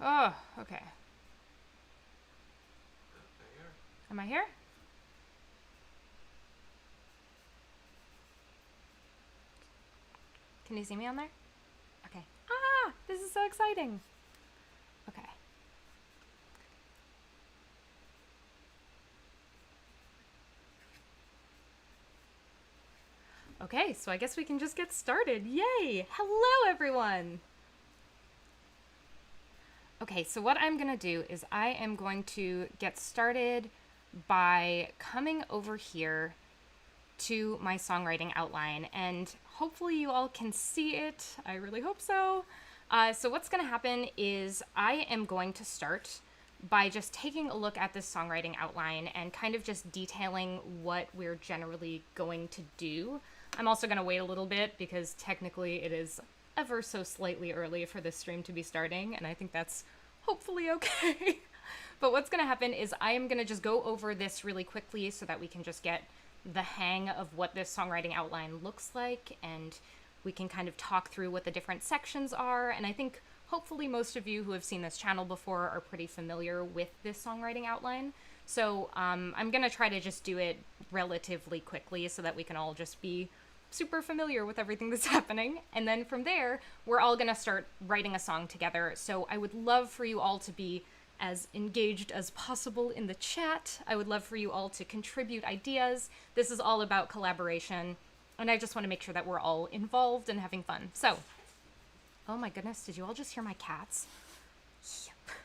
Oh, okay. Am I here? Can you see me on there? Okay. Ah, this is so exciting. Okay. Okay, so I guess we can just get started. Yay! Hello, everyone! Okay, so what I'm gonna do is I am going to get started by coming over here to my songwriting outline, and hopefully you all can see it. I really hope so. So what's going to happen is I am going to start by just taking a look at this songwriting outline and kind of just detailing what we're generally going to do. I'm also going to wait a little bit because technically it is ever so slightly early for this stream to be starting, and I think that's hopefully okay. But what's going to happen is I am going to just go over this really quickly so that we can just get the hang of what this songwriting outline looks like, and we can kind of talk through what the different sections are. And I think hopefully most of you who have seen this channel before are pretty familiar with this songwriting outline. So I'm going to try to just do it relatively quickly so that we can all just be super familiar with everything that's happening. And then from there, we're all going to start writing a song together. So I would love for you all to be as engaged as possible in the chat. I would love for you all to contribute ideas. This is all about collaboration, and I just want to make sure that we're all involved and having fun. So, oh my goodness, did you all just hear my cats? Yep.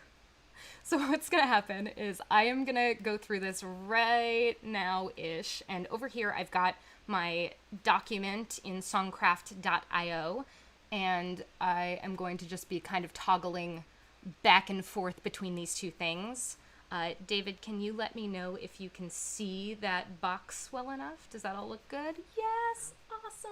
So what's gonna happen is I am gonna go through this right now-ish, and over here I've got my document in songcraft.io, and I am going to just be kind of toggling back and forth between these two things. David, can you let me know if you can see that box well enough? Does that all look good? Yes, awesome.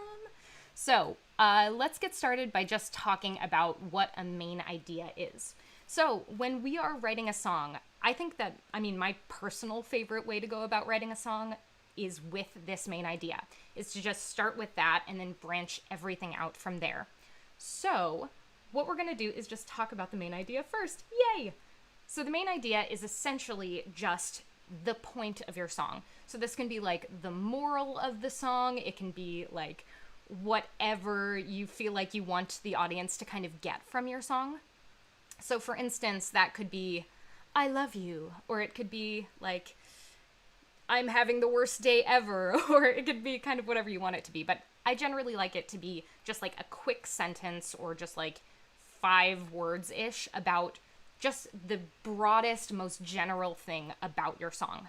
So let's get started by just talking about what a main idea is. So when we are writing a song, I think that, my personal favorite way to go about writing a song is with this main idea, is to just start with that and then branch everything out from there. So what we're going to do is just talk about the main idea first. Yay! So the main idea is essentially just the point of your song. So this can be like the moral of the song. It can be like whatever you feel like you want the audience to kind of get from your song. So for instance, that could be, I love you, or it could be like, I'm having the worst day ever, or it could be kind of whatever you want it to be. But I generally like it to be just like a quick sentence or just like 5 words-ish about just the broadest, most general thing about your song.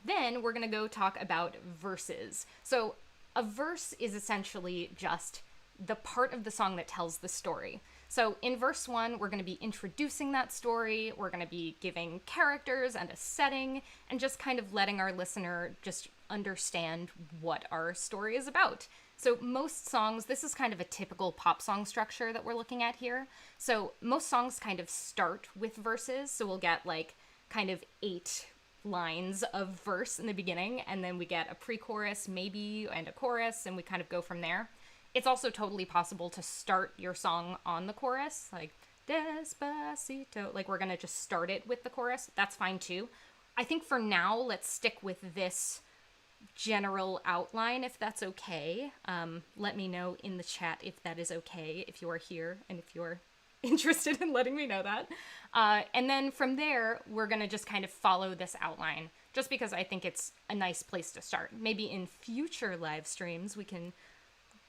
Then we're going to go talk about verses. So a verse is essentially just the part of the song that tells the story. So in verse 1, we're going to be introducing that story, we're going to be giving characters and a setting, and just kind of letting our listener just understand what our story is about. So most songs, this is kind of a typical pop song structure that we're looking at here. So most songs kind of start with verses, so we'll get like kind of 8 lines of verse in the beginning, and then we get a pre-chorus maybe and a chorus, and we kind of go from there. It's also totally possible to start your song on the chorus, like Despacito. Like we're gonna just start it with the chorus. That's fine too. I think for now, let's stick with this general outline if that's okay. Let me know in the chat if that is okay, if you are here and if you're interested in letting me know that. And then from there, we're gonna just kind of follow this outline just because I think it's a nice place to start. Maybe in future live streams, we can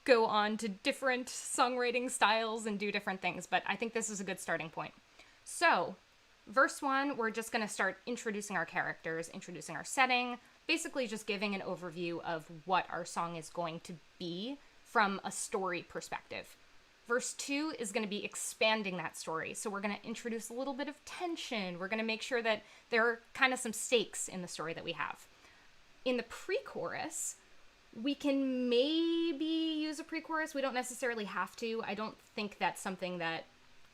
go on to different songwriting styles and do different things, but I think this is a good starting point. So, verse 1, we're just going to start introducing our characters, introducing our setting, basically just giving an overview of what our song is going to be from a story perspective. Verse 2 is going to be expanding that story, so we're going to introduce a little bit of tension. We're going to make sure that there are kind of some stakes in the story that we have. In the pre-chorus, we can maybe use a pre-chorus. We don't necessarily have to. I don't think that's something that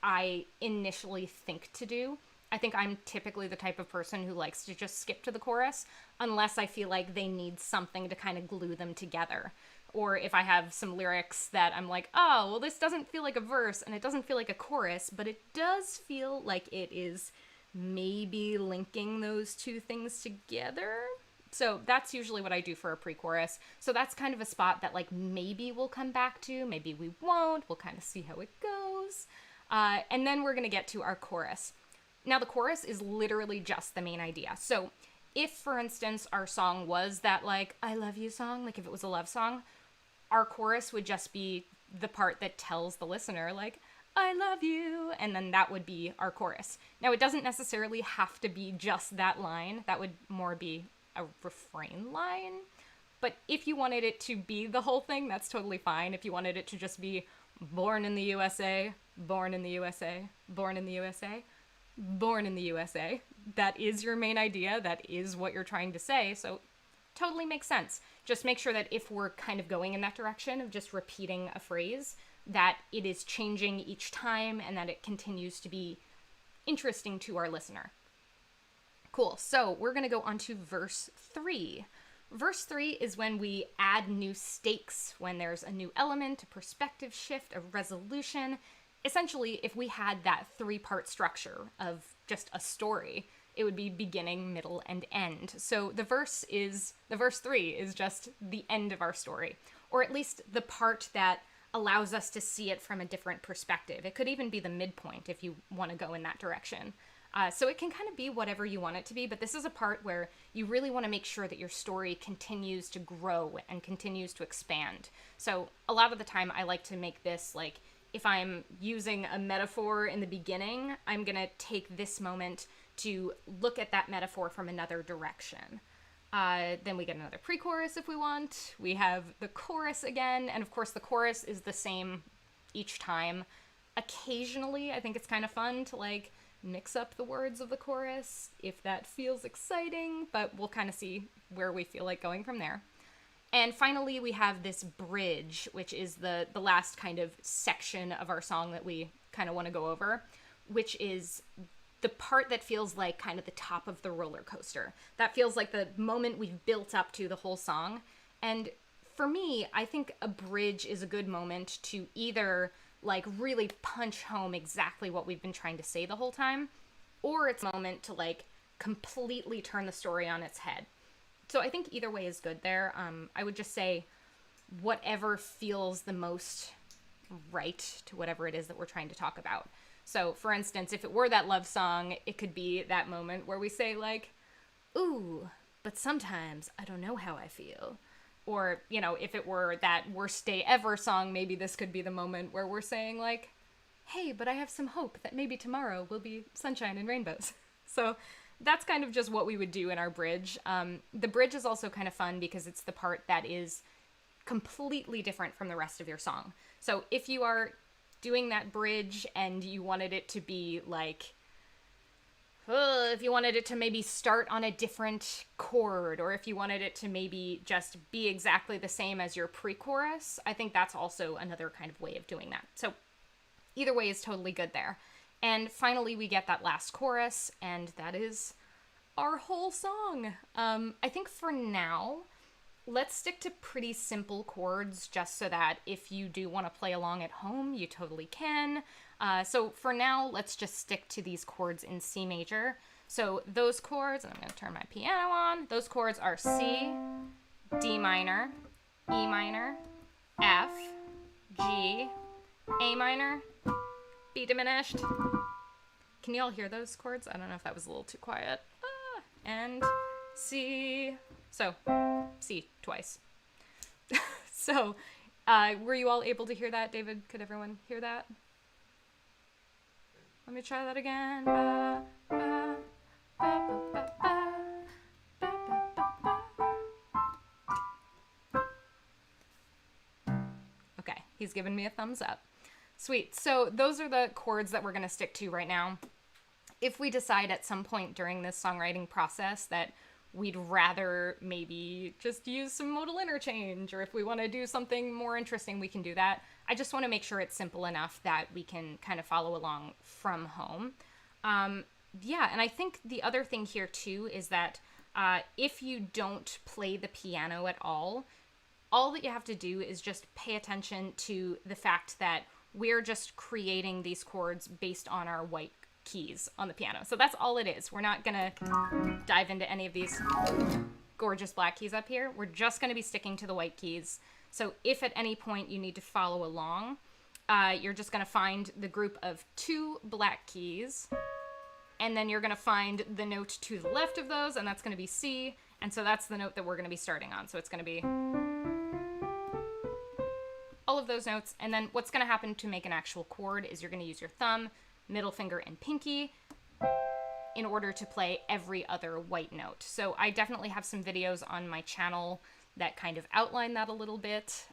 I initially think to do. I think I'm typically the type of person who likes to just skip to the chorus unless I feel like they need something to kind of glue them together. or if I have some lyrics that I'm like, oh, well, this doesn't feel like a verse and it doesn't feel like a chorus, but it does feel like it is maybe linking those two things together. So that's usually what I do for a pre-chorus. So that's kind of a spot that like maybe we'll come back to, maybe we won't. We'll kind of see how it goes. And then we're going to get to our chorus. Now the chorus is literally just the main idea. So if, for instance, our song was that like, I love you song, like if it was a love song, our chorus would just be the part that tells the listener like, I love you, and then that would be our chorus. Now it doesn't necessarily have to be just that line. That would more be a refrain line. But if you wanted it to be the whole thing, that's totally fine. If you wanted it to just be born in the USA, born in the USA, born in the USA, born in the USA, that is your main idea. That is what you're trying to say. So totally makes sense. Just make sure that if we're kind of going in that direction of just repeating a phrase, that it is changing each time and that it continues to be interesting to our listener. Cool. So we're going to go on to verse 3. Verse 3 is when we add new stakes, when there's a new element, a perspective shift, a resolution. Essentially, if we had that 3-part structure of just a story, it would be beginning, middle, and end. So the verse 3 is just the end of our story, or at least the part that allows us to see it from a different perspective. It could even be the midpoint if you want to go in that direction. So it can kind of be whatever you want it to be, but this is a part where you really want to make sure that your story continues to grow and continues to expand. So a lot of the time I like to make this like, if I'm using a metaphor in the beginning, I'm going to take this moment to look at that metaphor from another direction. Then we get another pre-chorus if we want. We have the chorus again, and of course the chorus is the same each time. Occasionally, I think it's kind of fun to like mix up the words of the chorus if that feels exciting, but we'll kind of see where we feel like going from there. And finally, we have this bridge, which is the last kind of section of our song that we kind of want to go over, which is the part that feels like kind of the top of the roller coaster. That feels like the moment we've built up to the whole song. And for me, I think a bridge is a good moment to either like really punch home exactly what we've been trying to say the whole time, or it's a moment to like completely turn the story on its head. So I think either way is good there. I would just say whatever feels the most right to whatever it is that we're trying to talk about. So for instance, if it were that love song, it could be that moment where we say like, ooh, but sometimes I don't know how I feel. Or, you know, if it were that worst day ever song, maybe this could be the moment where we're saying like, hey, but I have some hope that maybe tomorrow will be sunshine and rainbows. So that's kind of just what we would do in our bridge. The bridge is also kind of fun because it's the part that is completely different from the rest of your song. So if you are doing that bridge and you wanted it to be like, if you wanted it to maybe start on a different chord, or if you wanted it to maybe just be exactly the same as your pre-chorus, I think that's also another kind of way of doing that. So either way is totally good there. And finally, we get that last chorus, and that is our whole song. I think for now, let's stick to pretty simple chords just so that if you do want to play along at home, you totally can. So for now, let's just stick to these chords in C major. So those chords, and I'm going to turn my piano on, those chords are C, D minor, E minor, F, G, A minor, B diminished. Can you all hear those chords? I don't know if that was a little too quiet. And C. So C twice. So were you all able to hear that? David, could everyone hear that? Let me try that again. Ba, ba, ba, ba, ba, ba, ba, ba, ba. Okay, he's giving me a thumbs up. Sweet. So those are the chords that we're going to stick to right now. If we decide at some point during this songwriting process that we'd rather maybe just use some modal interchange, or if we want to do something more interesting, we can do that. I just want to make sure it's simple enough that we can kind of follow along from home. Yeah, and I think the other thing here too is that if you don't play the piano at all all that you have to do is just pay attention to the fact that we're just creating these chords based on our white keys on the piano. So that's all it is. We're not gonna dive into any of these gorgeous black keys up here. We're just gonna be sticking to the white keys. So if at any point you need to follow along, you're just gonna find the group of 2 black keys, and then you're gonna find the note to the left of those, and that's gonna be C, and so that's the note that we're gonna be starting on. So it's gonna be all of those notes, and then what's gonna happen to make an actual chord is you're gonna use your thumb, middle finger, and pinky in order to play every other white note. So I definitely have some videos on my channel that kind of outline that a little bit.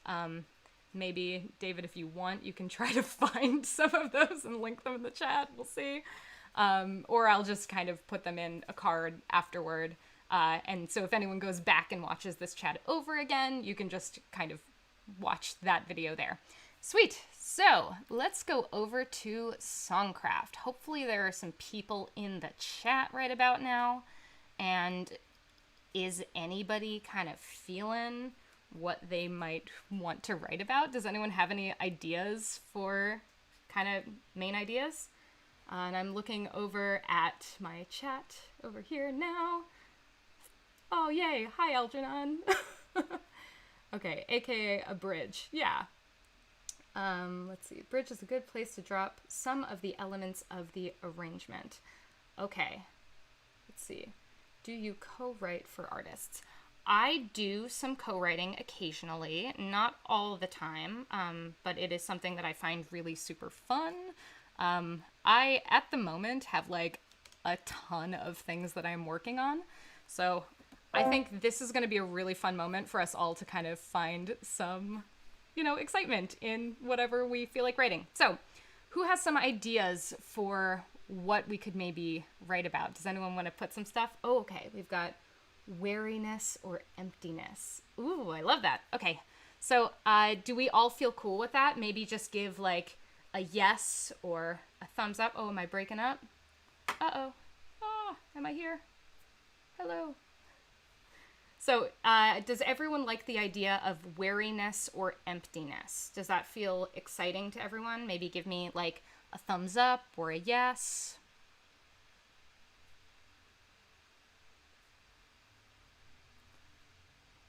Maybe, David, if you want, you can try to find some of those and link them in the chat. We'll see. Or I'll just kind of put them in a card afterward. And so if anyone goes back and watches this chat over again, you can just kind of watch that video there. Sweet. So let's go over to Songcraft. Hopefully there are some people in the chat right about now. And is anybody kind of feeling what they might want to write about? Does anyone have any ideas for kind of main ideas? And I'm looking over at my chat over here now. Oh, yay. Hi, Algernon. Okay, aka a bridge. Yeah. Let's see. Bridge is a good place to drop some of the elements of the arrangement. Okay. Let's see. Do you co-write for artists? I do some co-writing occasionally, not all the time, but it is something that I find really super fun. I, at the moment, have like a ton of things that I'm working on. So I think this is going to be a really fun moment for us all to kind of find some, you know, excitement in whatever we feel like writing. So who has some ideas for what we could maybe write about? Does anyone want to put some stuff? Oh, okay. We've got wariness or emptiness. Ooh, I love that. Okay. So do we all feel cool with that? Maybe just give like a yes or a thumbs up. Oh, am I breaking up? Uh-oh. Oh, am I here? Hello. So does everyone like the idea of wariness or emptiness? Does that feel exciting to everyone? Maybe give me like a thumbs up or a yes.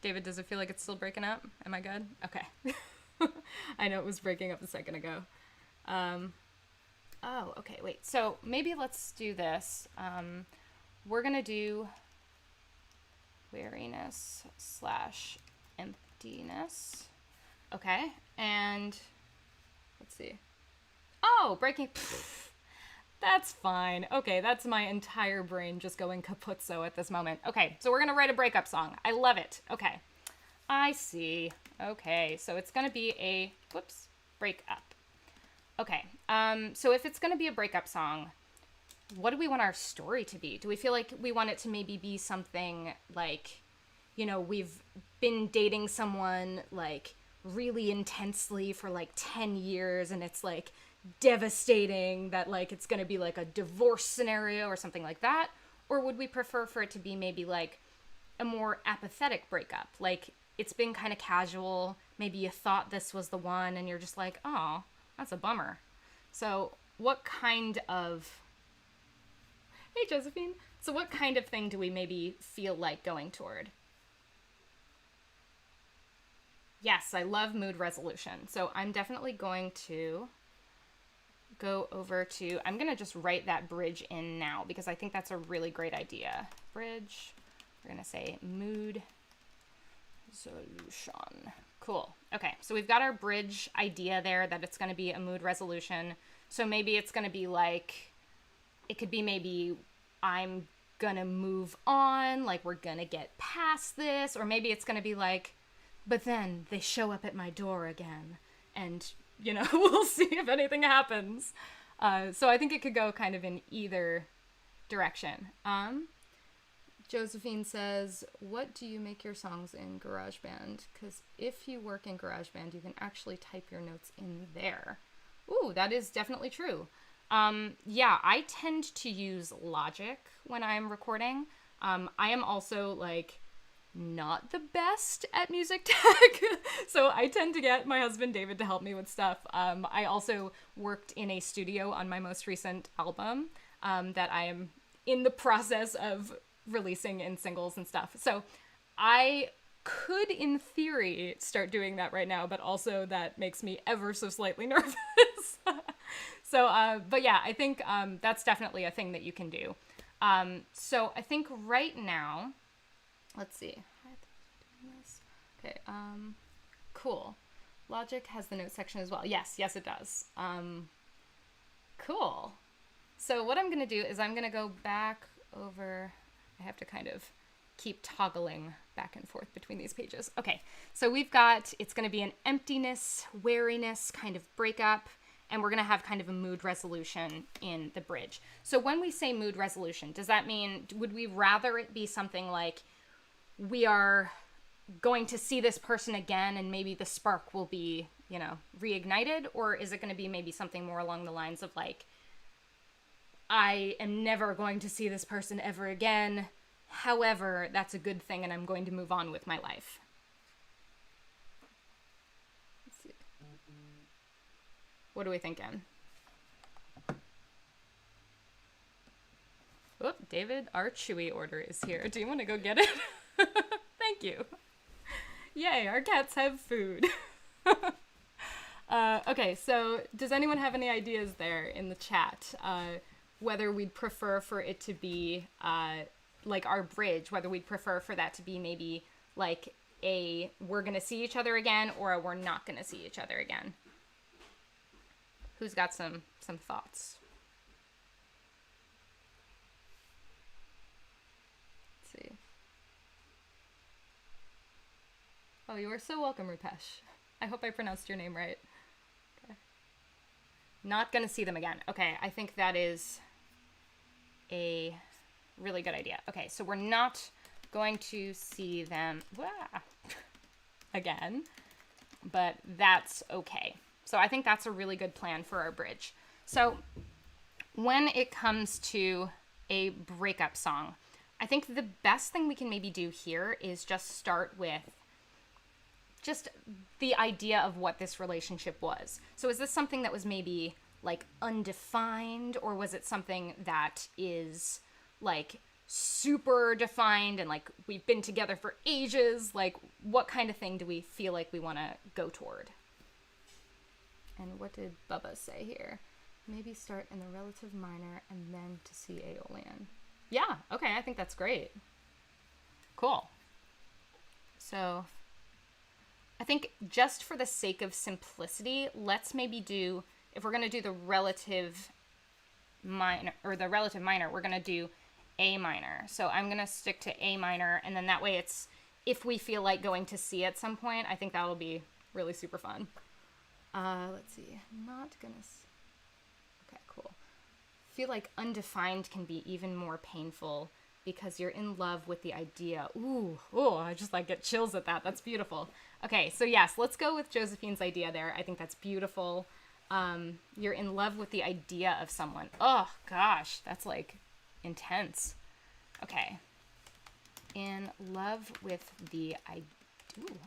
David, does it feel like it's still breaking up? Am I good? Okay. I know it was breaking up a second ago. Oh, okay, wait. So maybe let's do this. We're going to do wariness / emptiness. Okay, and let's see. Oh, breaking. Pfft, that's fine. Okay, that's my entire brain just going capuzzo at this moment. Okay, so we're going to write a breakup song. I love it. Okay, I see. Okay, so it's going to be a, whoops, breakup. Okay, so if it's going to be a breakup song, what do we want our story to be? Do we feel like we want it to maybe be something like, you know, we've been dating someone like really intensely for like 10 years and it's like devastating that like it's going to be like a divorce scenario or something like that? Or would we prefer for it to be maybe like a more apathetic breakup? Like it's been kind of casual. Maybe you thought this was the one and you're just like, oh, that's a bummer. So what kind of... Hey, Josephine. So what kind of thing do we maybe feel like going toward? Yes, I love mood resolution. So I'm definitely going to go over to... I'm going to just write that bridge in now because I think that's a really great idea. Bridge. We're going to say mood resolution. Cool. Okay, so we've got our bridge idea there that it's going to be a mood resolution. So maybe it's going to be like... It could be maybe I'm gonna move on, like we're gonna get past this, or maybe it's gonna be like, but then they show up at my door again, and, you know, we'll see if anything happens. So I think it could go kind of in either direction. Josephine says, what do you make your songs in GarageBand? Because if you work in GarageBand, you can actually type your notes in there. Ooh, that is definitely true. Yeah, I tend to use Logic when I'm recording. I am also like not the best at music tech. So I tend to get my husband David to help me with stuff. I also worked in a studio on my most recent album that I am in the process of releasing in singles and stuff. So I could, in theory, start doing that right now, but also that makes me ever so slightly nervous. So, but yeah, I think that's definitely a thing that you can do. So I think right now, let's see. Okay, cool. Logic has the note section as well. Yes, it does. Cool. So what I'm going to do is I'm going to go back over. I have to kind of keep toggling back and forth between these pages. Okay, so we've got, it's going to be an emptiness, wariness kind of breakup, and we're going to have kind of a mood resolution in the bridge. So when we say mood resolution, does that mean, would we rather it be something like we are going to see this person again and maybe the spark will be, you know, reignited? Or is it going to be maybe something more along the lines of like, I am never going to see this person ever again. However, that's a good thing and I'm going to move on with my life. Let's see. What are we thinking? Oh, David, our Chewy order is here. Do you want to go get it? Thank you. Yay, our cats have food. Okay, so does anyone have any ideas there in the chat? Whether we'd prefer for it to be like our bridge, whether we'd prefer for that to be maybe like a we're going to see each other again or a we're not going to see each other again. Who's got some thoughts? Let's see. Oh, you are so welcome, Rupesh. I hope I pronounced your name right. Okay. Not going to see them again. Okay, I think that is a really good idea. Okay, so we're not going to see them again, but that's okay. So I think that's a really good plan for our bridge. So when it comes to a breakup song, I think the best thing we can maybe do here is just start with just the idea of what this relationship was. So is this something that was maybe like undefined, or was it something that is like super defined and like we've been together for ages? Like what kind of thing do we feel like we want to go toward? And what did Bubba say here? Maybe start in the relative minor and then to C Aeolian. Yeah, okay, I think that's great. Cool. So I think just for the sake of simplicity, let's maybe do, if we're going to do the relative minor, we're going to do A minor. So I'm going to stick to A minor, and then that way it's, if we feel like going to C at some point, I think that'll be really super fun. Let's see, not gonna, okay, cool. Feel like undefined can be even more painful because you're in love with the idea. Ooh, oh, I just like get chills at that. That's beautiful. Okay, so yes, let's go with Josephine's idea there. I think that's beautiful. You're in love with the idea of someone. Oh gosh, that's like intense. Okay. In love with the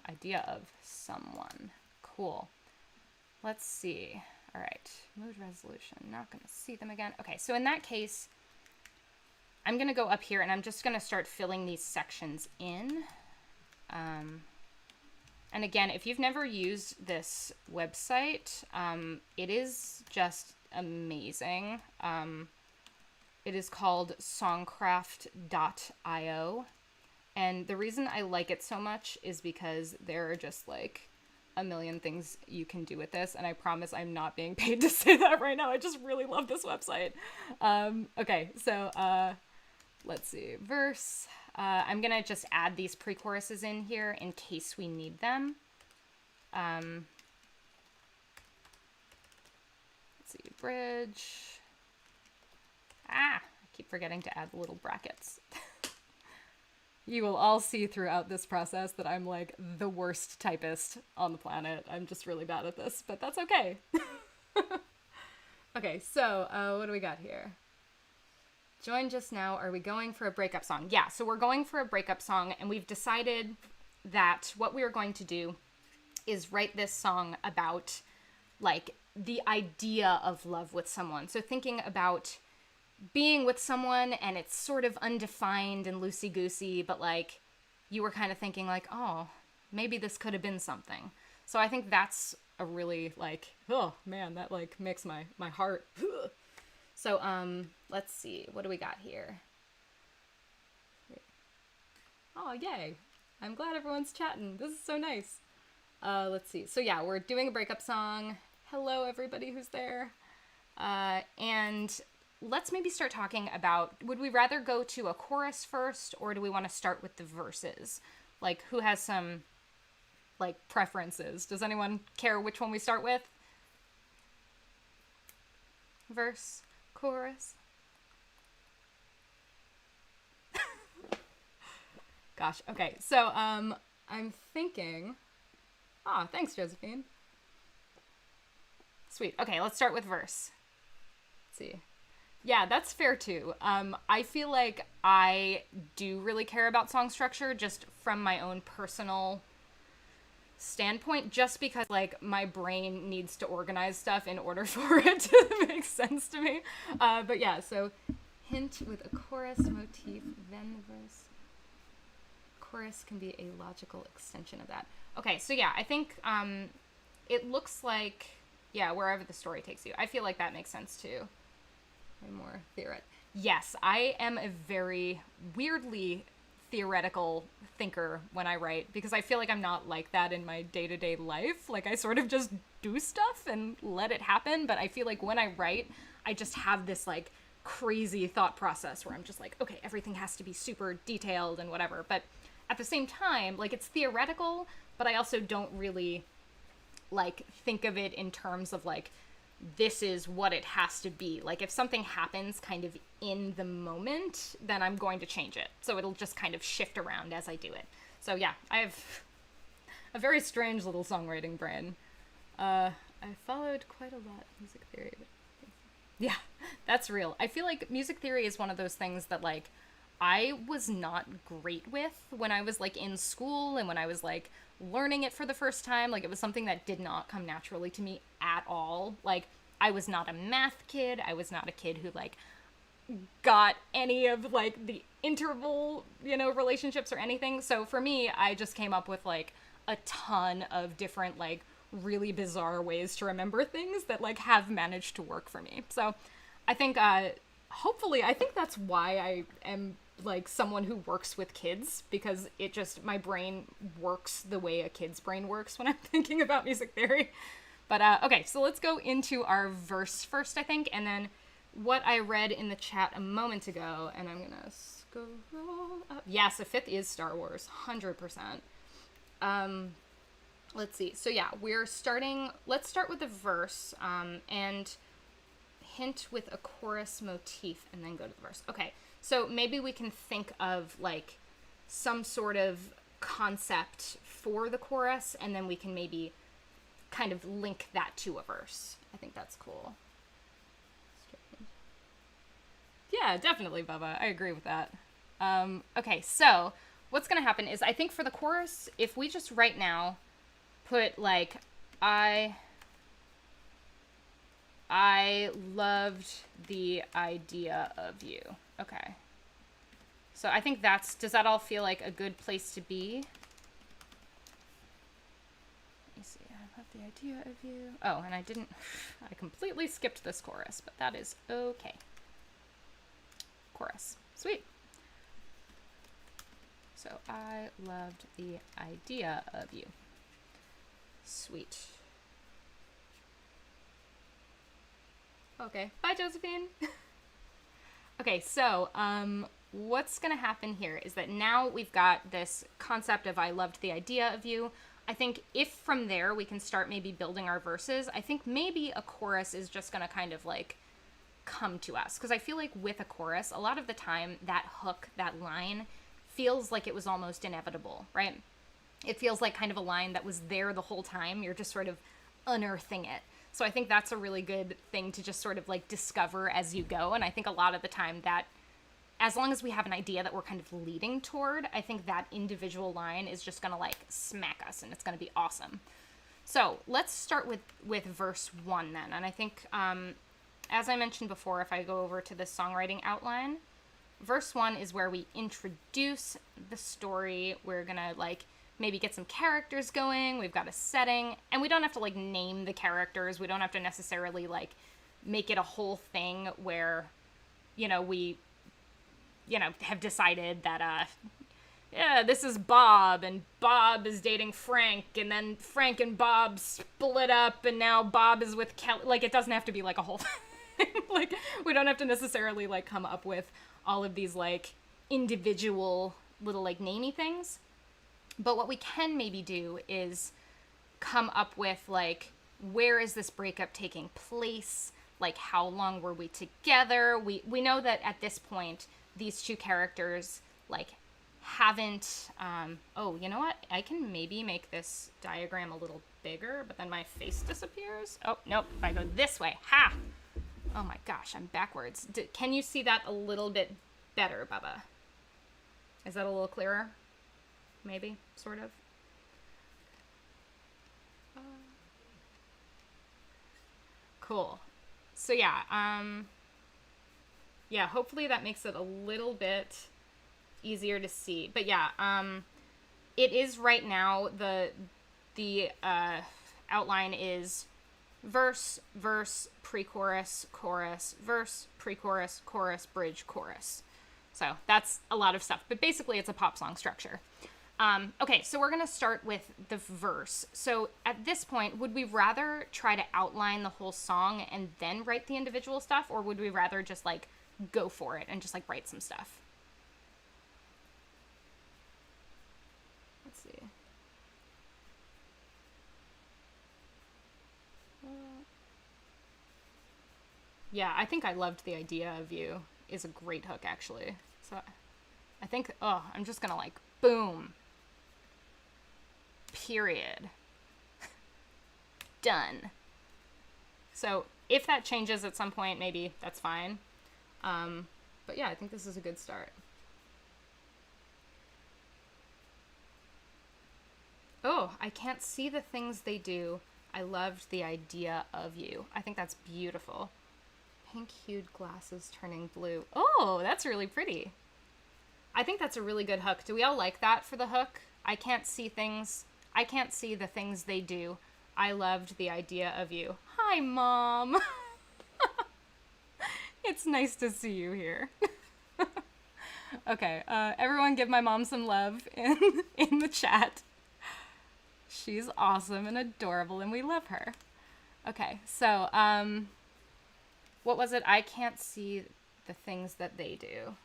idea of someone. Cool. Let's see. All right. Mood resolution. Not going to see them again. Okay, so in that case, I'm going to go up here and I'm just going to start filling these sections in. And again, if you've never used this website, it is just amazing. It is called songcraft.io. And the reason I like it so much is because there are just like a million things you can do with this, and I promise I'm not being paid to say that right now. I just really love this website. Okay, so let's see. Verse. I'm gonna just add these pre-choruses in here in case we need them. Let's see. Bridge. I keep forgetting to add the little brackets. You will all see throughout this process that I'm like the worst typist on the planet. I'm just really bad at this, but that's okay. Okay, so what do we got here? Join just now. Are we going for a breakup song? Yeah, so we're going for a breakup song, and we've decided that what we are going to do is write this song about, like, the idea of love with someone. So thinking about being with someone, and it's sort of undefined and loosey-goosey, but, like, you were kind of thinking, like, oh, maybe this could have been something. So I think that's a really, like, oh, man, that, like, makes my heart... So, let's see. What do we got here? Oh, yay. I'm glad everyone's chatting. This is so nice. Let's see. So, yeah, we're doing a breakup song. Hello, everybody who's there. And let's maybe start talking about, would we rather go to a chorus first, or do we want to start with the verses? Like, who has some, like, preferences? Does anyone care which one we start with? Verse? Chorus? Gosh, okay. So, I'm thinking... Ah, thanks, Josephine. Sweet. Okay, let's start with verse. Let's see. Yeah, that's fair, too. I feel like I do really care about song structure just from my own personal standpoint, just because, like, my brain needs to organize stuff in order for it to make sense to me. But yeah, so hint with a chorus motif, then verse. Chorus can be a logical extension of that. Okay, so yeah, I think it looks like, yeah, wherever the story takes you. I feel like that makes sense too. More theoret. Yes, I am a very weirdly theoretical thinker when I write, because I feel like I'm not like that in my day-to-day life. Like, I sort of just do stuff and let it happen, but I feel like when I write, I just have this, like, crazy thought process where I'm just like, okay, everything has to be super detailed and whatever. But at the same time, like, it's theoretical, but I also don't really, like, think of it in terms of, like, this is what it has to be. Like, if something happens kind of in the moment, then I'm going to change it. So it'll just kind of shift around as I do it. So yeah, I have a very strange little songwriting brain. I followed quite a lot of music theory. Yeah, that's real. I feel like music theory is one of those things that, like, I was not great with when I was, like, in school and when I was, like, learning it for the first time. Like, it was something that did not come naturally to me at all. Like, I was not a math kid. I was not a kid who, like, got any of, like, the interval, you know, relationships or anything. So for me, I just came up with, like, a ton of different, like, really bizarre ways to remember things that, like, have managed to work for me. So I think, hopefully, I think that's why I am, like, someone who works with kids, because it just, my brain works the way a kid's brain works when I'm thinking about music theory. But, okay, so let's go into our verse first, I think, and then what I read in the chat a moment ago, and I'm gonna scroll up. Yes, a fifth is Star Wars, 100%. Let's see. So yeah, let's start with the verse, and hint with a chorus motif, and then go to the verse. Okay, so maybe we can think of, like, some sort of concept for the chorus, and then we can maybe kind of link that to a verse. I think that's cool. Yeah, definitely, Bubba. I agree with that. Okay, so what's going to happen is, I think for the chorus, if we just right now put, like, I loved the idea of you. Okay. So I think does that all feel like a good place to be? Let me see. I love the idea of you. Oh, and I completely skipped this chorus, but that is okay. Chorus. Sweet. So I loved the idea of you. Sweet. Okay. Bye, Josephine. Okay, so what's going to happen here is that now we've got this concept of I loved the idea of you. I think if from there we can start maybe building our verses, I think maybe a chorus is just going to kind of, like, come to us. Because I feel like with a chorus, a lot of the time that hook, that line, feels like it was almost inevitable, right? It feels like kind of a line that was there the whole time. You're just sort of unearthing it. So I think that's a really good thing to just sort of, like, discover as you go. And I think a lot of the time that as long as we have an idea that we're kind of leading toward, I think that individual line is just gonna like smack us, and it's gonna be awesome. So let's start with verse 1 then. And I think, as I mentioned before, if I go over to the songwriting outline, verse 1 is where we introduce the story. We're gonna like maybe get some characters going. We've got a setting, and we don't have to like name the characters. We don't have to necessarily like make it a whole thing where, we have decided that, yeah, this is Bob, and Bob is dating Frank, and then Frank and Bob split up, and now Bob is with Kelly. Like, it doesn't have to be, like, a whole thing. Like, we don't have to necessarily, like, come up with all of these, like, individual little, like, namey things. But what we can maybe do is come up with, like, where is this breakup taking place? Like, how long were we together? We know that at this point, these two characters, like, haven't, oh, you know what? I can maybe make this diagram a little bigger, but then my face disappears. Oh, nope, if I go this way, ha! Oh my gosh, I'm backwards. Can you see that a little bit better, Bubba? Is that a little clearer? Maybe, sort of. Cool. So yeah, hopefully that makes it a little bit easier to see. But yeah, it is right now, the outline is verse, pre-chorus, chorus, verse, pre-chorus, chorus, bridge, chorus. So that's a lot of stuff, but basically it's a pop song structure. Okay, so we're gonna start with the verse. So at this point, would we rather try to outline the whole song and then write the individual stuff, or would we rather just like go for it and just like write some stuff? Let's see. Yeah, I think I loved the idea of you is a great hook, actually. So I think, I'm just gonna like, boom. Period. Done. So if that changes at some point, maybe that's fine. But yeah, I think this is a good start. Oh, I can't see the things they do. I loved the idea of you. I think that's beautiful. Pink-hued glasses turning blue. Oh, that's really pretty. I think that's a really good hook. Do we all like that for the hook? I can't see the things they do. I loved the idea of you. Hi, Mom. It's nice to see you here. Okay, everyone give my mom some love in the chat. She's awesome and adorable, and we love her. Okay, so, what was it? I can't see the things that they do.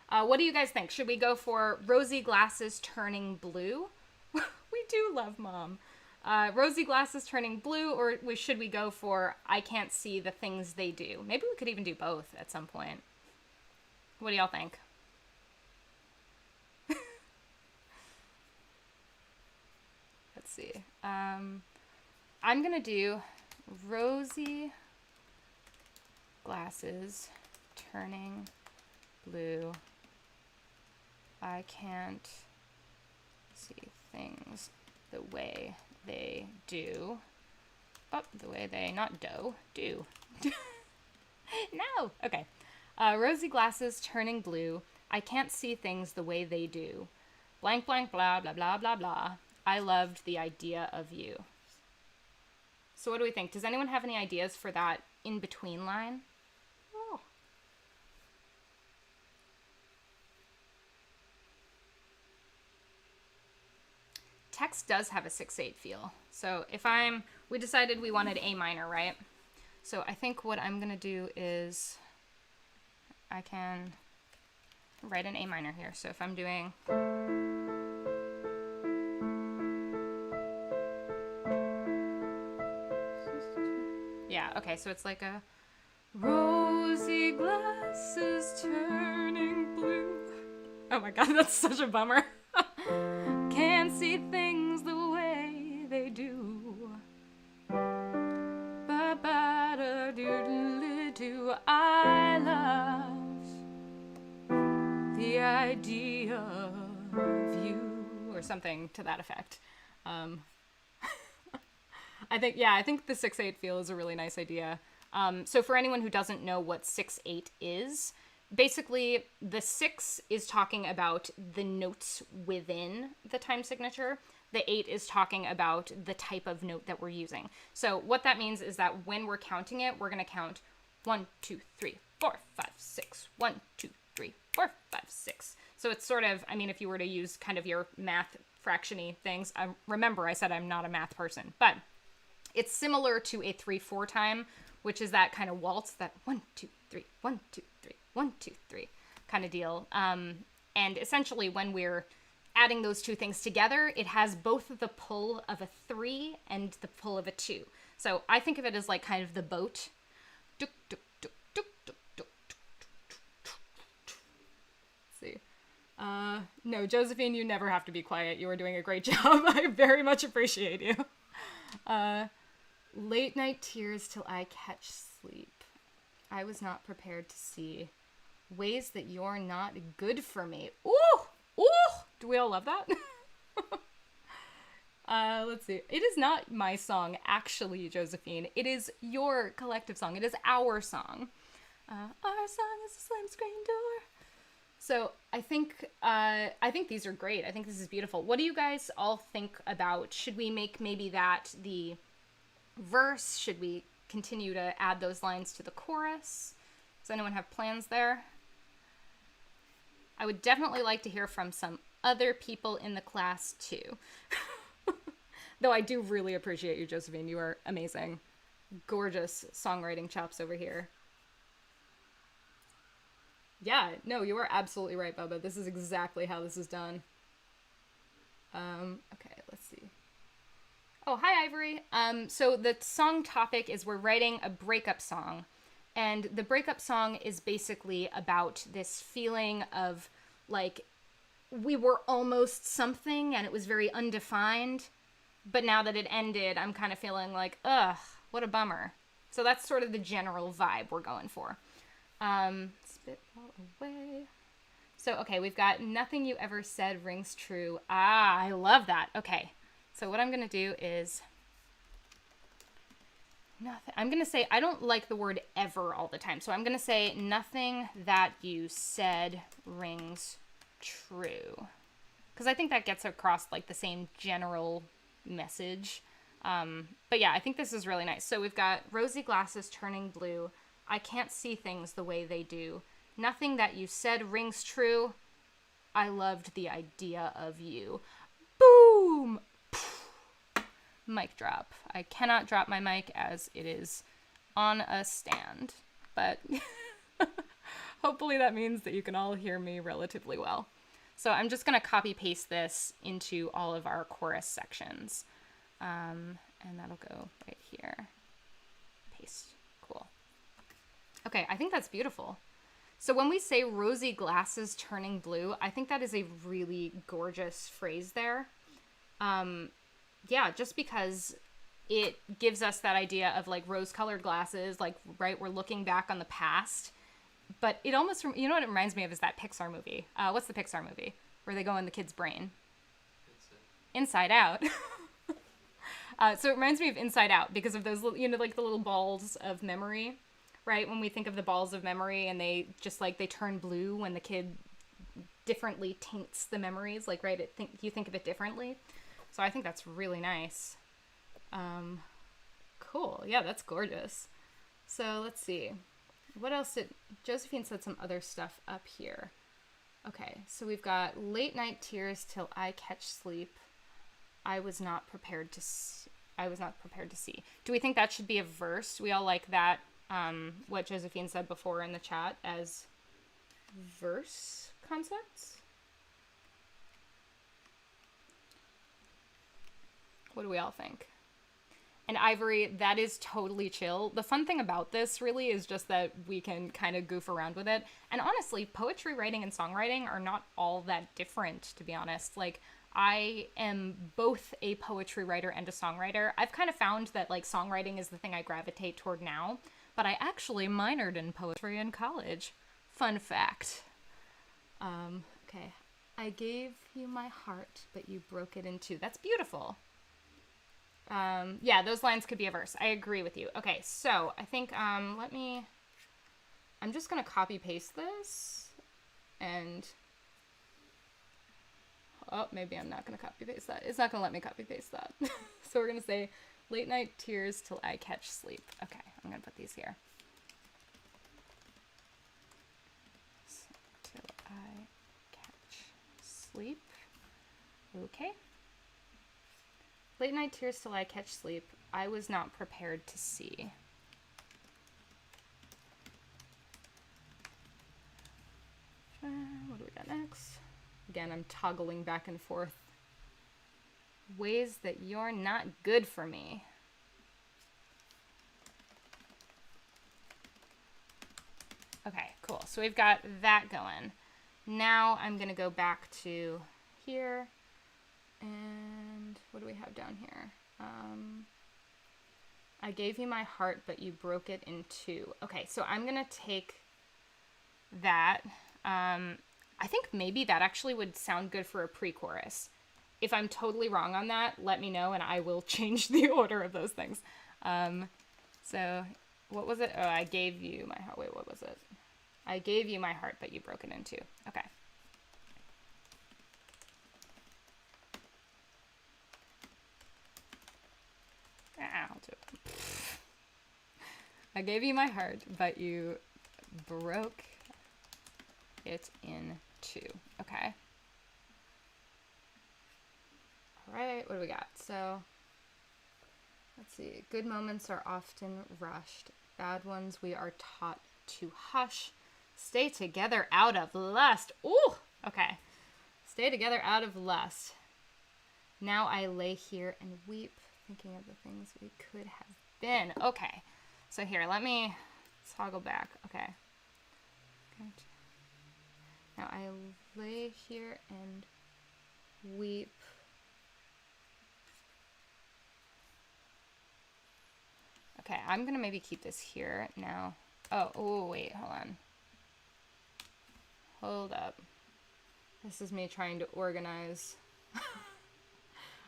What do you guys think? Should we go for rosy glasses turning blue? We do love Mom. Rosy glasses turning blue, or should we go for I can't see the things they do? Maybe we could even do both at some point. What do y'all think? Let's see. I'm gonna do rosy glasses turning blue. I can't see things the way they do. Oh, the way they, not do. No! Okay. Rosy glasses turning blue. I can't see things the way they do. Blank, blank, blah, blah, blah, blah, blah. I loved the idea of you. So what do we think? Does anyone have any ideas for that in-between line? Oh. Text does have a 6/8 feel. So if we decided we wanted A minor, right? So I think what I'm gonna do is I can write an A minor here. So if I'm doing, yeah, okay, so it's like a rosy glasses turning blue. Oh my god, that's such a bummer. Can't see things the way they do. Ba-ba-da-doodle. something to that effect. I think the 6/8 feel is a really nice idea. So for anyone who doesn't know what 6/8 is, basically the 6 is talking about the notes within the time signature. The 8 is talking about the type of note that we're using. So what that means is that when we're counting it, we're going to count 1, 2, 3, 4, 5, 6. 1, 2, 3, 4, 5, 6. So it's sort of, I mean, if you were to use kind of your math fractiony things, remember I said I'm not a math person, but it's similar to a 3/4 time, which is that kind of waltz, that 1, 2, 3, 1, 2, 3, 1, 2, 3 kind of deal. And essentially when we're adding those two things together, it has both the pull of a 3 and the pull of a 2. So I think of it as like kind of the boat. See. No, Josephine, you never have to be quiet. You are doing a great job. I very much appreciate you. Late night tears till I catch sleep. I was not prepared to see ways that you're not good for me. Ooh! Ooh! Do we all love that? Let's see. It is not my song, actually, Josephine. It is your collective song. It is our song. Our song is a slam screen door. So I think these are great. I think this is beautiful. What do you guys all think about? Should we make maybe that the verse? Should we continue to add those lines to the chorus? Does anyone have plans there? I would definitely like to hear from some other people in the class too. Though I do really appreciate you, Josephine. You are amazing. Gorgeous songwriting chops over here. Yeah, no, you are absolutely right, Bubba. This is exactly how this is done. Okay, let's see. Oh, hi, Ivory. So the song topic is we're writing a breakup song. And the breakup song is basically about this feeling of, like, we were almost something and it was very undefined. But now that it ended, I'm kind of feeling like, ugh, what a bummer. So that's sort of the general vibe we're going for. Spitball away. So, okay, we've got nothing you ever said rings true. Ah, I love that. Okay, so what I'm going to do is... I'm going to say, I don't like the word ever all the time. So I'm going to say nothing that you said rings true. Because I think that gets across like the same general message. But yeah, I think this is really nice. So we've got rosy glasses turning blue. I can't see things the way they do. Nothing that you said rings true. I loved the idea of you. Boom! Mic drop. I cannot drop my mic as it is on a stand, but hopefully that means that you can all hear me relatively well. So I'm just going to copy paste this into all of our chorus sections. And that'll go right here. Paste. Cool. Okay, I think that's beautiful. So when we say rosy glasses turning blue, I think that is a really gorgeous phrase there. Yeah, just because it gives us that idea of like rose-colored glasses, like, right, we're looking back on the past. But it almost, you know what it reminds me of is that Pixar movie. What's the Pixar movie? Where they go in the kid's brain? Inside Out. So it reminds me of Inside Out because of those, you know, like the little balls of memory, right? When we think of the balls of memory and they just like, they turn blue when the kid differently taints the memories, like, right, you think of it differently. So I think that's really nice. Cool. Yeah, that's gorgeous. So let's see. What else did... Josephine said some other stuff up here. Okay, so we've got late night tears till I catch sleep. I was not prepared to see. Do we think that should be a verse? We all like that, what Josephine said before in the chat as verse concepts? What do we all think? And Ivory, that is totally chill. The fun thing about this really is just that we can kind of goof around with it. And honestly, poetry writing and songwriting are not all that different, to be honest. Like, I am both a poetry writer and a songwriter. I've kind of found that like songwriting is the thing I gravitate toward now, but I actually minored in poetry in college. Fun fact. Okay. I gave you my heart, but you broke it in two. That's beautiful. Yeah, those lines could be a verse. I agree with you. Okay, so I think, I'm just going to copy paste this and, oh, maybe I'm not going to copy paste that. It's not going to let me copy paste that. So we're going to say late night tears till I catch sleep. Okay, I'm going to put these here. Till I catch sleep. Okay. Late night tears till I catch sleep. I was not prepared to see. What do we got next? Again, I'm toggling back and forth. Ways that you're not good for me. Okay, cool. So we've got that going. Now I'm going to go back to here. And what do we have down here? I gave you my heart, but you broke it in two. Okay, so I'm going to take that. I think maybe that actually would sound good for a pre-chorus. If I'm totally wrong on that, let me know and I will change the order of those things. So what was it? Oh, I gave you my heart. Wait, what was it? I gave you my heart, but you broke it in two. Okay. I'll do it. I gave you my heart, but you broke it in two. Okay. All right, what do we got? So, let's see. Good moments are often rushed. Bad ones we are taught to hush. Stay together out of lust. Ooh, okay. Stay together out of lust. Now I lay here and weep, thinking of the things we could have been. Okay. So here, let me toggle back. Okay. Now I lay here and weep. Okay, I'm going to maybe keep this here now. Oh, wait, hold on. Hold up. This is me trying to organize.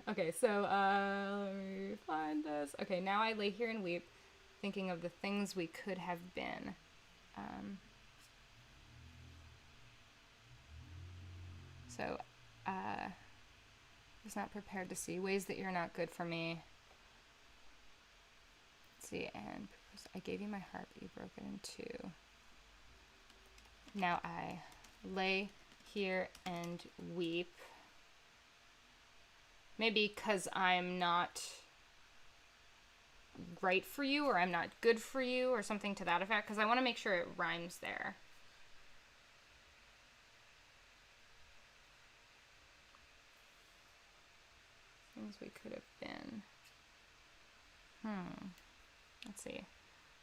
Okay, so let me find this. Okay, now I lay here and weep, thinking of the things we could have been. So, was not prepared to see ways that you're not good for me. Let's see, and I gave you my heart, but you broke it in two. Now I lay here and weep. Maybe because I'm not right for you, or I'm not good for you, or something to that effect, because I want to make sure it rhymes there. Things we could have been. Let's see.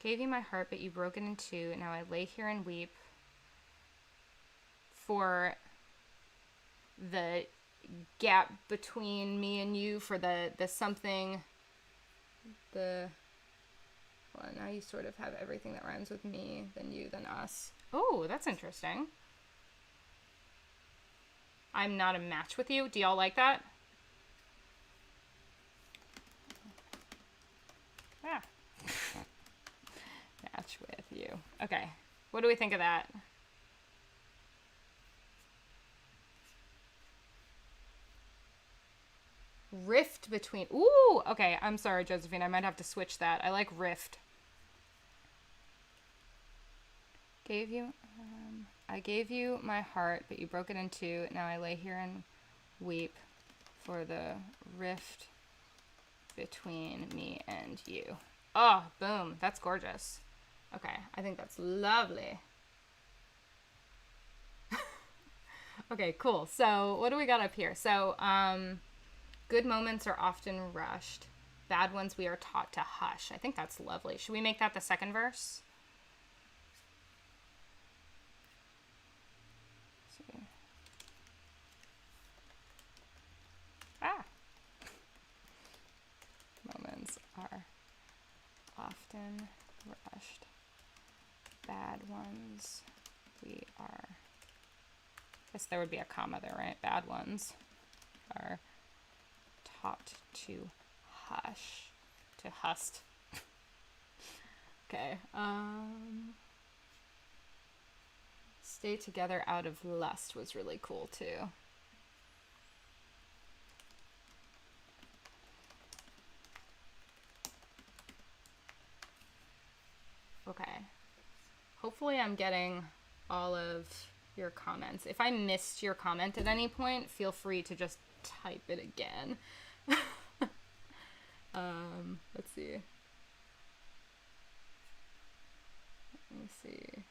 Gave you my heart, but you broke it in two. Now I lay here and weep for the gap between me and you, for the something, well, now you sort of have everything that rhymes with me, then you, then us. Oh, that's interesting. I'm not a match with you. Do y'all like that? Yeah. Match with you. Okay. What do we think of that? Rift between. Ooh, okay. I'm sorry, Josephine. I might have to switch that. I like rift. I gave you my heart, but you broke it in two. Now I lay here and weep for the rift between me and you. Oh, boom. That's gorgeous. Okay. I think that's lovely. Okay, cool. So what do we got up here? So, good moments are often rushed. Bad ones we are taught to hush. I think that's lovely. Should we make that the second verse? Let's see. Moments are often rushed. Bad ones we are. I guess there would be a comma there, right? Bad ones are taught to hush. To hust. Okay. Stay together out of lust was really cool too. Okay. Hopefully I'm getting all of your comments. If I missed your comment at any point, feel free to just type it again. Let's see. Let me see.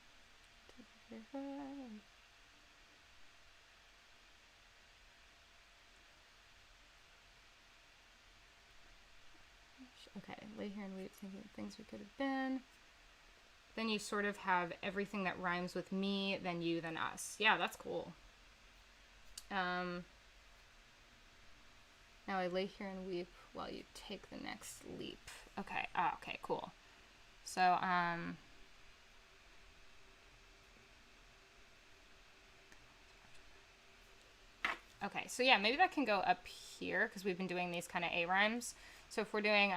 Okay, lay here and weep, thinking of things we could have been. Then you sort of have everything that rhymes with me, then you, then us. Yeah, that's cool. Now I lay here and weep while you take the next leap. Okay, okay, cool. So, okay, so yeah, maybe that can go up here because we've been doing these kind of A rhymes. So if we're doing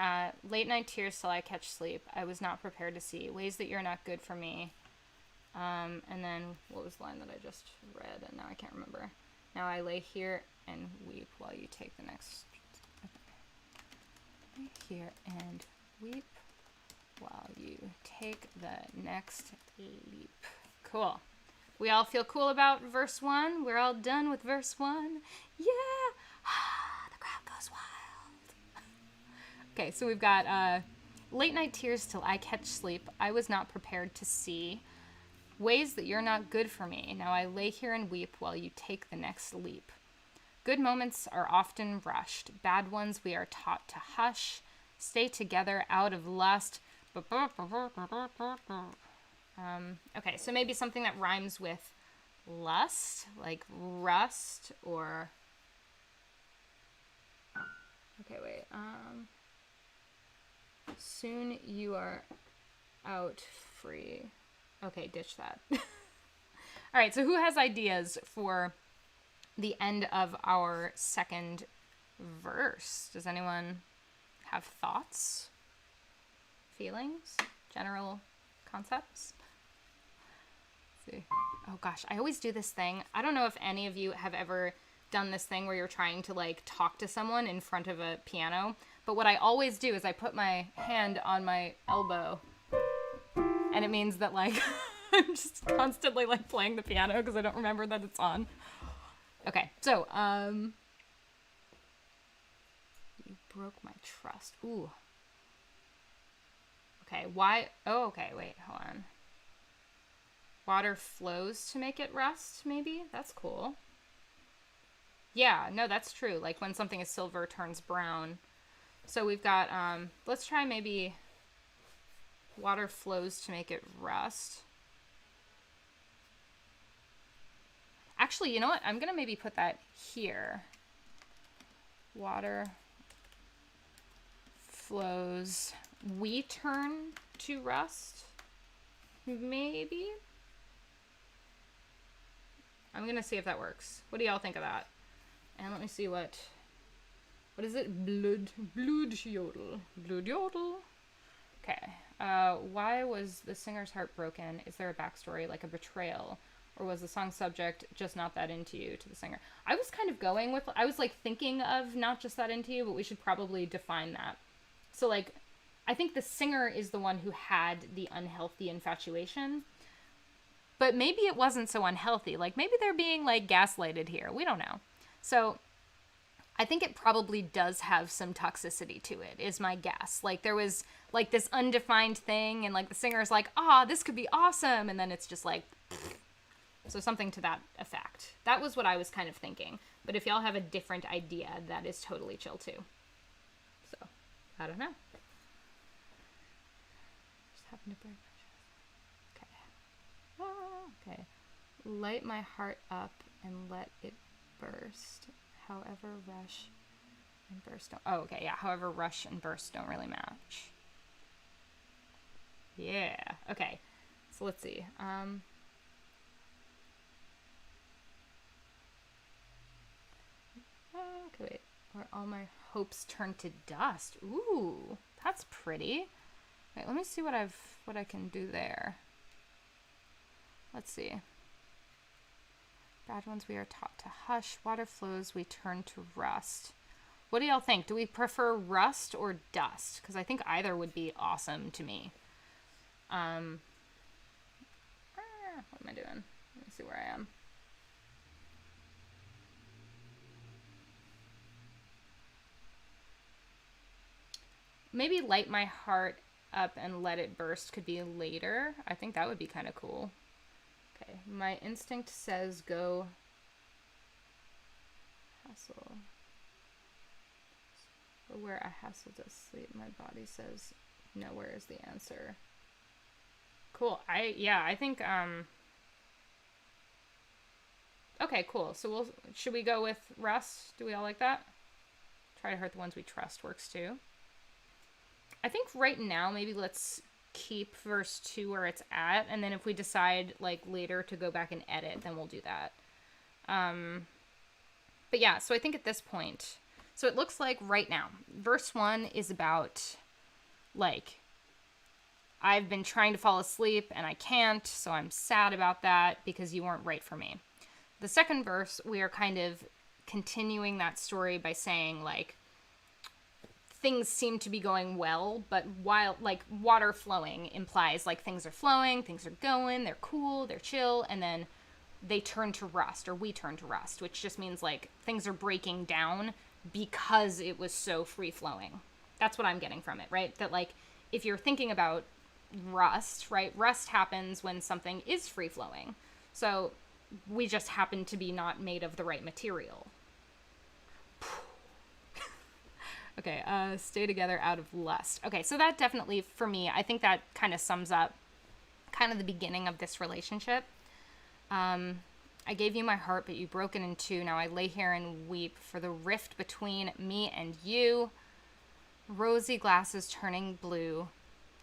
late night tears till I catch sleep, I was not prepared to see ways that you're not good for me. And then what was the line that I just read and now I can't remember. Now I lay here and weep while you take the next. Okay. Lay here and weep while you take the next leap. Cool. We all feel cool about verse 1. We're all done with verse 1. Yeah! The crowd goes wild. Okay, so we've got late night tears till I catch sleep. I was not prepared to see ways that you're not good for me. Now I lay here and weep while you take the next leap. Good moments are often rushed. Bad ones we are taught to hush. Stay together out of lust. Okay, so maybe something that rhymes with lust, like rust, or... Okay, wait. Soon you are out free. Okay, ditch that. All right, so who has ideas for the end of our second verse? Does anyone have thoughts, feelings, general concepts? Let's see. Oh gosh, I always do this thing. I don't know if any of you have ever done this thing where you're trying to like talk to someone in front of a piano, but what I always do is I put my hand on my elbow, and it means that like I'm just constantly like playing the piano because I don't remember that it's on. Okay, so you broke my trust. Ooh. Okay, why? Oh, okay, wait, hold on. Water flows to make it rust, maybe? That's cool. Yeah, no, that's true. Like when something is silver, it turns brown. So we've got, let's try maybe water flows to make it rust. Actually, you know what? I'm going to maybe put that here. Water flows. We turn to rust. Maybe. I'm going to see if that works. What do y'all think of that? And let me see what is it? Blood yodel. Blood yodel. Okay. Why was the singer's heart broken? Is there a backstory, like a betrayal? Or was the song subject just not that into you to the singer? I was kind of going with, I was like thinking of not just that into you, but we should probably define that. So like, I think the singer is the one who had the unhealthy infatuation. But maybe it wasn't so unhealthy. Like maybe they're being like gaslighted here. We don't know. So I think it probably does have some toxicity to it, is my guess. Like there was like this undefined thing and like the singer's like, this could be awesome. And then it's just like, pfft. So something to that effect. That was what I was kind of thinking. But if y'all have a different idea, that is totally chill too. So, I don't know. Just happened to break my chest. Okay. Light my heart up and let it burst. However, rush and burst don't... Oh, okay, yeah. However, rush and burst don't really match. Yeah. Okay. So let's see. Okay, wait. Where all my hopes turn to dust. Ooh, that's pretty. Wait, let me see what I can do there. Let's see. Bad ones we are taught to hush. Water flows, we turn to rust. What do y'all think? Do we prefer rust or dust? Because I think either would be awesome to me. What am I doing? Let me see where I am. Maybe light my heart up and let it burst could be later. I think that would be kind of cool. Okay, my instinct says go hassle. But where a hassle does sleep, my body says nowhere is the answer. Cool. I think okay, cool. So should we go with rust? Do we all like that? Try to hurt the ones we trust works too. I think right now maybe let's keep verse 2 where it's at, and then if we decide like later to go back and edit, then we'll do that. But yeah, so I think at this point, so it looks like right now verse 1 is about like I've been trying to fall asleep and I can't, so I'm sad about that because you weren't right for me. The second verse, we are kind of continuing that story by saying like things seem to be going well, but while like water flowing implies like things are flowing, things are going, they're cool, they're chill, and then they turn to rust, or we turn to rust, which just means like things are breaking down because it was so free flowing. That's what I'm getting from it, right? That like if you're thinking about rust, right? Rust happens when something is free flowing. So we just happen to be not made of the right material. Okay, stay together out of lust. Okay, so that definitely, for me, I think that kind of sums up kind of the beginning of this relationship. I gave you my heart, but you broke it in two. Now I lay here and weep for the rift between me and you. Rosy glasses turning blue.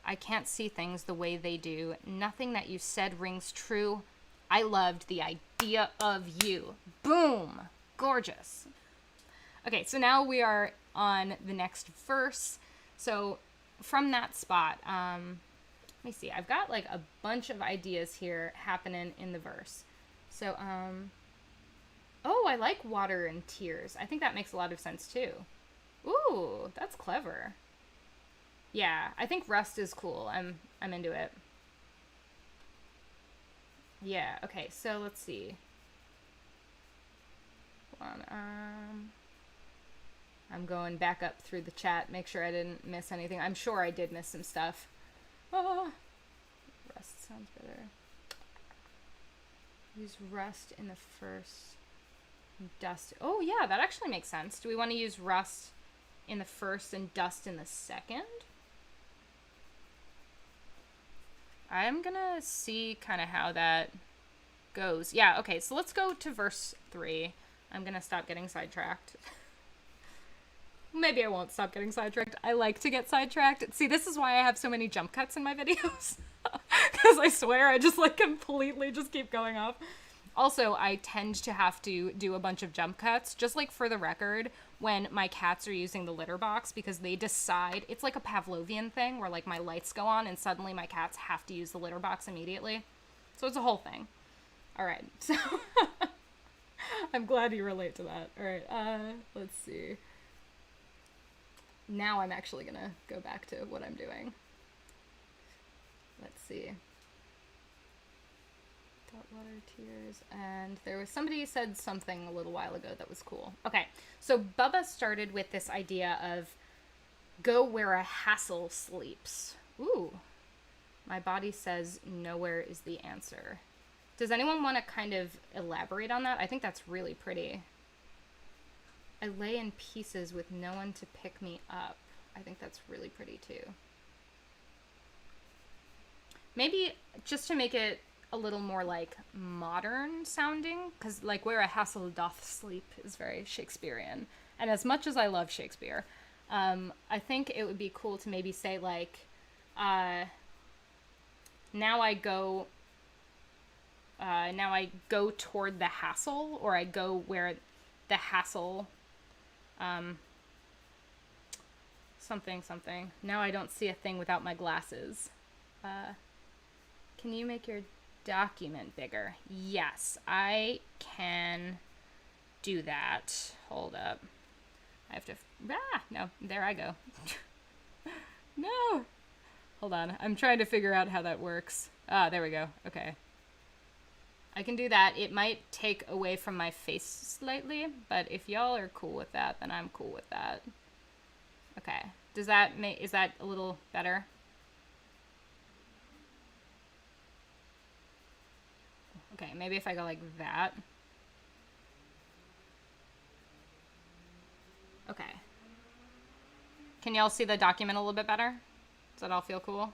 I can't see things the way they do. Nothing that you said rings true. I loved the idea of you. Boom! Gorgeous. Okay, so now we are on the next verse. So from that spot, let me see. I've got like a bunch of ideas here happening in the verse. So, oh, I like water and tears. I think that makes a lot of sense too. Ooh, that's clever. Yeah, I think rust is cool. I'm into it. Yeah, okay, so let's see. Hold on, I'm going back up through the chat, make sure I didn't miss anything. I'm sure I did miss some stuff. Oh, rust sounds better. Use rust in the first, dust. Oh yeah, that actually makes sense. Do we want to use rust in the first and dust in the second? I'm gonna see kind of how that goes. Yeah, okay, so let's go to verse 3. I'm gonna stop getting sidetracked. Maybe I won't stop getting sidetracked. I like to get sidetracked. See, this is why I have so many jump cuts in my videos. Because I swear I just like completely just keep going off. Also, I tend to have to do a bunch of jump cuts, just like for the record, when my cats are using the litter box, because they decide, it's like a Pavlovian thing where like my lights go on and suddenly my cats have to use the litter box immediately. So it's a whole thing. All right, so I'm glad you relate to that. All right, let's see. Now I'm actually gonna go back to what I'm doing. Let's see. Water, tears, and there was somebody said something a little while ago that was cool. Okay, so Bubba started with this idea of go where a hassle sleeps. Ooh, my body says nowhere is the answer. Does anyone want to kind of elaborate on that? I think that's really pretty. I lay in pieces with no one to pick me up. I think that's really pretty too. Maybe just to make it a little more like modern sounding, because like where a hassle doth sleep is very Shakespearean, and as much as I love Shakespeare, I think it would be cool to maybe say like now I go toward the hassle, or I go where the hassle Something, something. Now I don't see a thing without my glasses. Can you make your document bigger? Yes, I can do that. Hold up. I have to... no, there I go. No! Hold on, I'm trying to figure out how that works. There we go. Okay. I can do that. It might take away from my face slightly, but if y'all are cool with that, then I'm cool with that. Okay. Does that make... Is that a little better? Okay, maybe if I go like that. Okay. Can y'all see the document a little bit better? Does that all feel cool?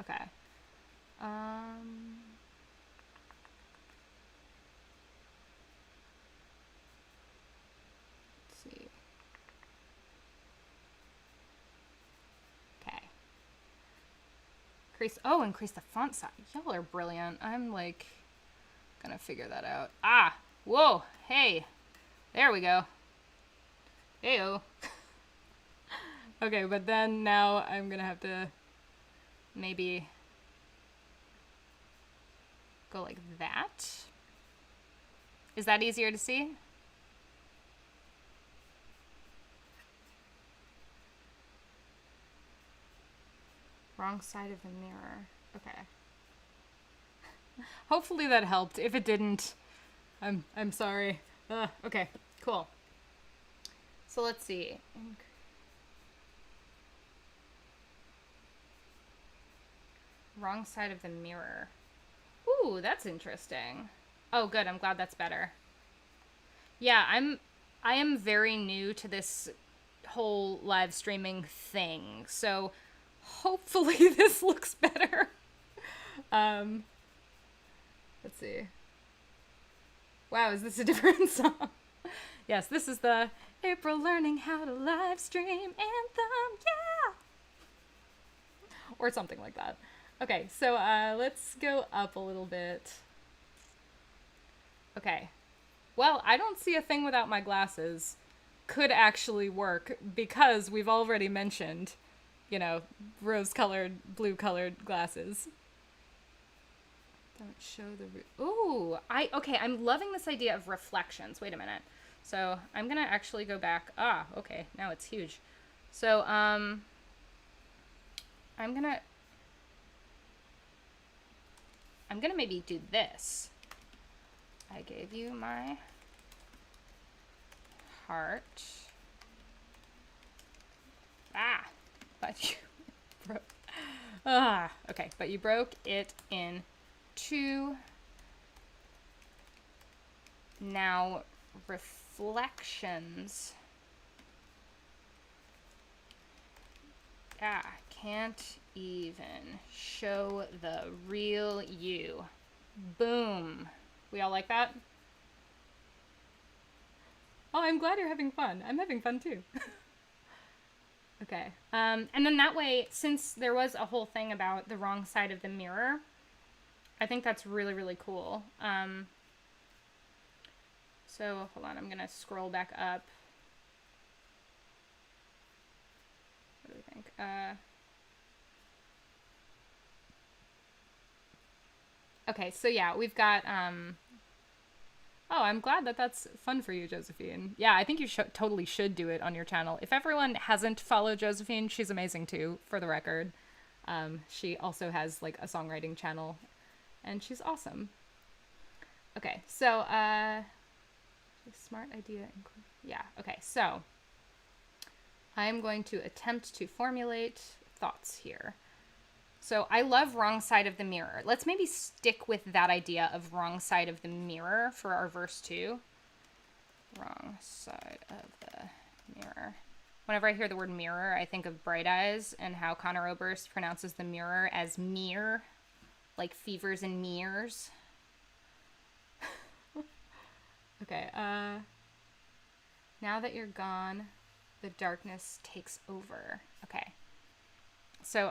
Okay. Let's see. Okay. Increase the font size. Y'all are brilliant. I'm like gonna figure that out. Whoa, hey. There we go. Heyo. Okay, but then now I'm gonna have to maybe go like that. Is that easier to see? Wrong side of the mirror. Okay. Hopefully that helped. If it didn't, I'm sorry. Okay, cool. So let's see. Wrong side of the mirror. Ooh, that's interesting. Oh, good. I'm glad that's better. Yeah, I am very new to this whole live streaming thing. So hopefully this looks better. Let's see. Wow, is this a different song? Yes, this is the April Learning How to Live Stream Anthem. Yeah! Or something like that. Okay, so let's go up a little bit. Okay. Well, I don't see a thing without my glasses. Could actually work because we've already mentioned, you know, rose-colored, blue-colored glasses. Don't show the... Ooh, okay, I'm loving this idea of reflections. Wait a minute. So I'm gonna actually go back. Okay, now it's huge. So, I'm gonna maybe do this. I gave you my heart. But you broke. Okay, but you broke it in two. Now, reflections. Can't even show the real you. Boom. We all like that? Oh, I'm glad you're having fun. I'm having fun too. Okay. And then that way, since there was a whole thing about the wrong side of the mirror, I think that's really, really cool. So, hold on. I'm going to scroll back up. What do we think? Okay, so yeah, we've got, oh, I'm glad that that's fun for you, Josephine. Yeah, I think you totally should do it on your channel. If everyone hasn't followed Josephine, she's amazing too, for the record. She also has, like, a songwriting channel, and she's awesome. Okay, so, smart idea. Yeah, okay, so I'm going to attempt to formulate thoughts here. So I love wrong side of the mirror. Let's maybe stick with that idea of wrong side of the mirror for our verse 2. Wrong side of the mirror. Whenever I hear the word mirror, I think of Bright Eyes and how Conor Oberst pronounces the mirror as mere, like fevers and mirrors. Okay, now that you're gone, the darkness takes over. Okay. So,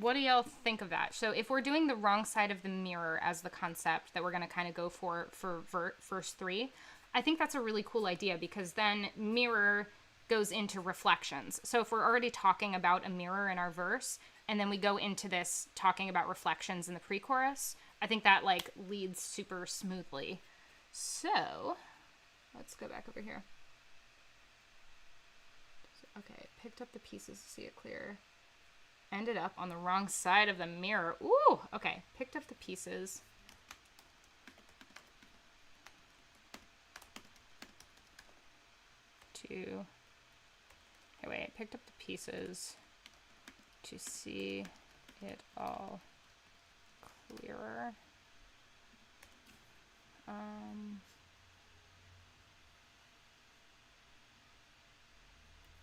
what do y'all think of that? So if we're doing the wrong side of the mirror as the concept that we're going to kind of go for verse 3, I think that's a really cool idea, because then mirror goes into reflections. So if we're already talking about a mirror in our verse, and then we go into this talking about reflections in the pre-chorus, I think that like leads super smoothly. So let's go back over here. Okay, picked up the pieces to see it clearer. Ended up on the wrong side of the mirror. Ooh, okay. Picked up the pieces. Okay, wait. Picked up the pieces to see it all clearer.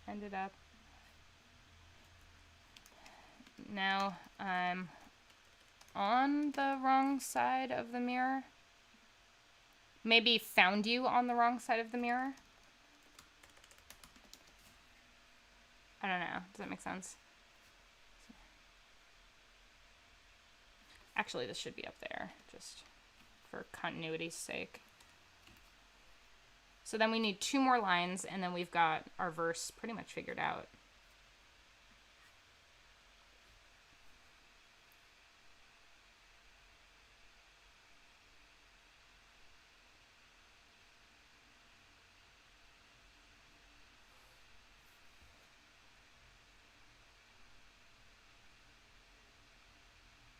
Ended up. Now I'm on the wrong side of the mirror. Maybe found you on the wrong side of the mirror. I don't know. Does that make sense? Actually, this should be up there, just for continuity's sake. So then we need 2 more lines, and then we've got our verse pretty much figured out.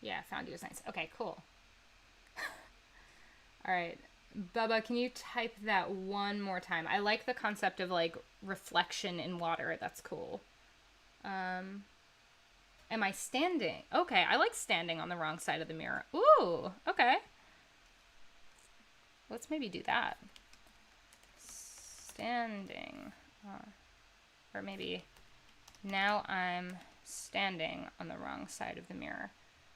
Yeah, found you is nice. Okay, cool. All right. Bubba, can you type that one more time? I like the concept of like reflection in water. That's cool. Am I standing? Okay, I like standing on the wrong side of the mirror. Ooh, okay. Let's maybe do that. Standing. Or maybe now I'm standing on the wrong side of the mirror.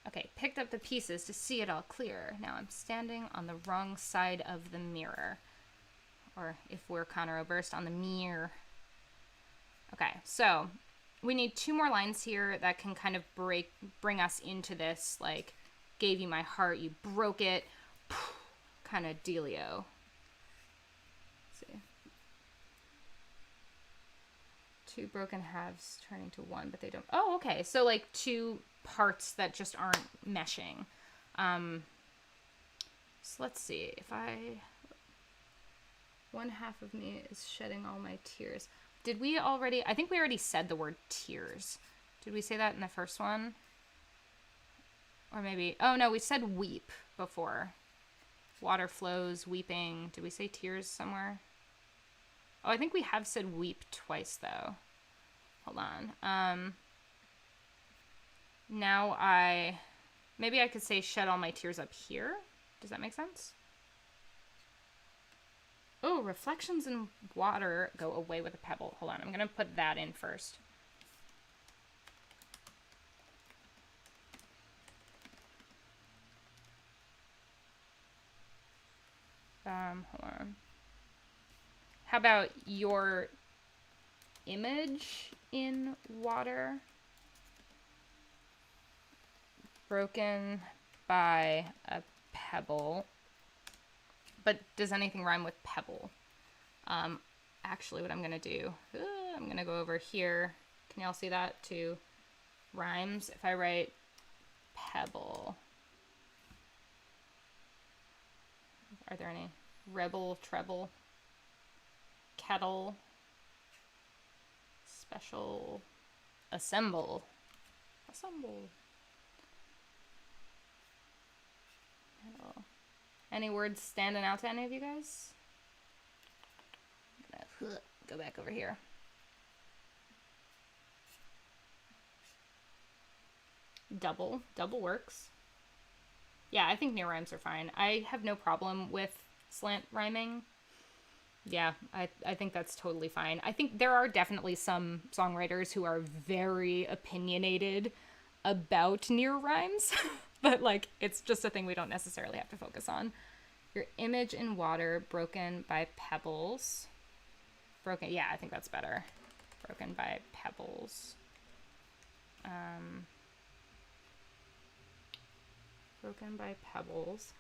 Okay, picked up the pieces to see it all clear. Now I'm standing on the wrong side of the mirror. Or if we're Conor Oberst, on the mirror. Okay, so we need 2 more lines here that can kind of bring us into this, like, gave you my heart, you broke it, kind of dealio. Let's see. 2 broken halves turning to 1, but they don't. Oh, okay. So like 2 parts that just aren't meshing. So let's see. If one half of me is shedding all my tears. Did we already? I think we already said the word tears. Did we say that in the first one? Or maybe. Oh no, we said weep before. Water flows, weeping. Did we say tears somewhere? Oh, I think we have said weep twice, though. Hold on. Now maybe I could say shed all my tears up here. Does that make sense? Oh, reflections in water go away with a pebble. Hold on, I'm going to put that in first. Hold on. How about your image in water broken by a pebble? But does anything rhyme with pebble? Actually, what I'm going to do, I'm going to go over here. Can y'all see that? To rhymes. If I write pebble, are there any? Rebel, treble, kettle, special, assemble. Kettle. Any words standing out to any of you guys? I'm gonna go back over here. Double works. Yeah, I think near rhymes are fine. I have no problem with slant rhyming. Yeah, I think that's totally fine. I think there are definitely some songwriters who are very opinionated about near rhymes, but like it's just a thing we don't necessarily have to focus on. Your image in water broken by pebbles. Broken, yeah, I think that's better. Broken by pebbles. broken by pebbles.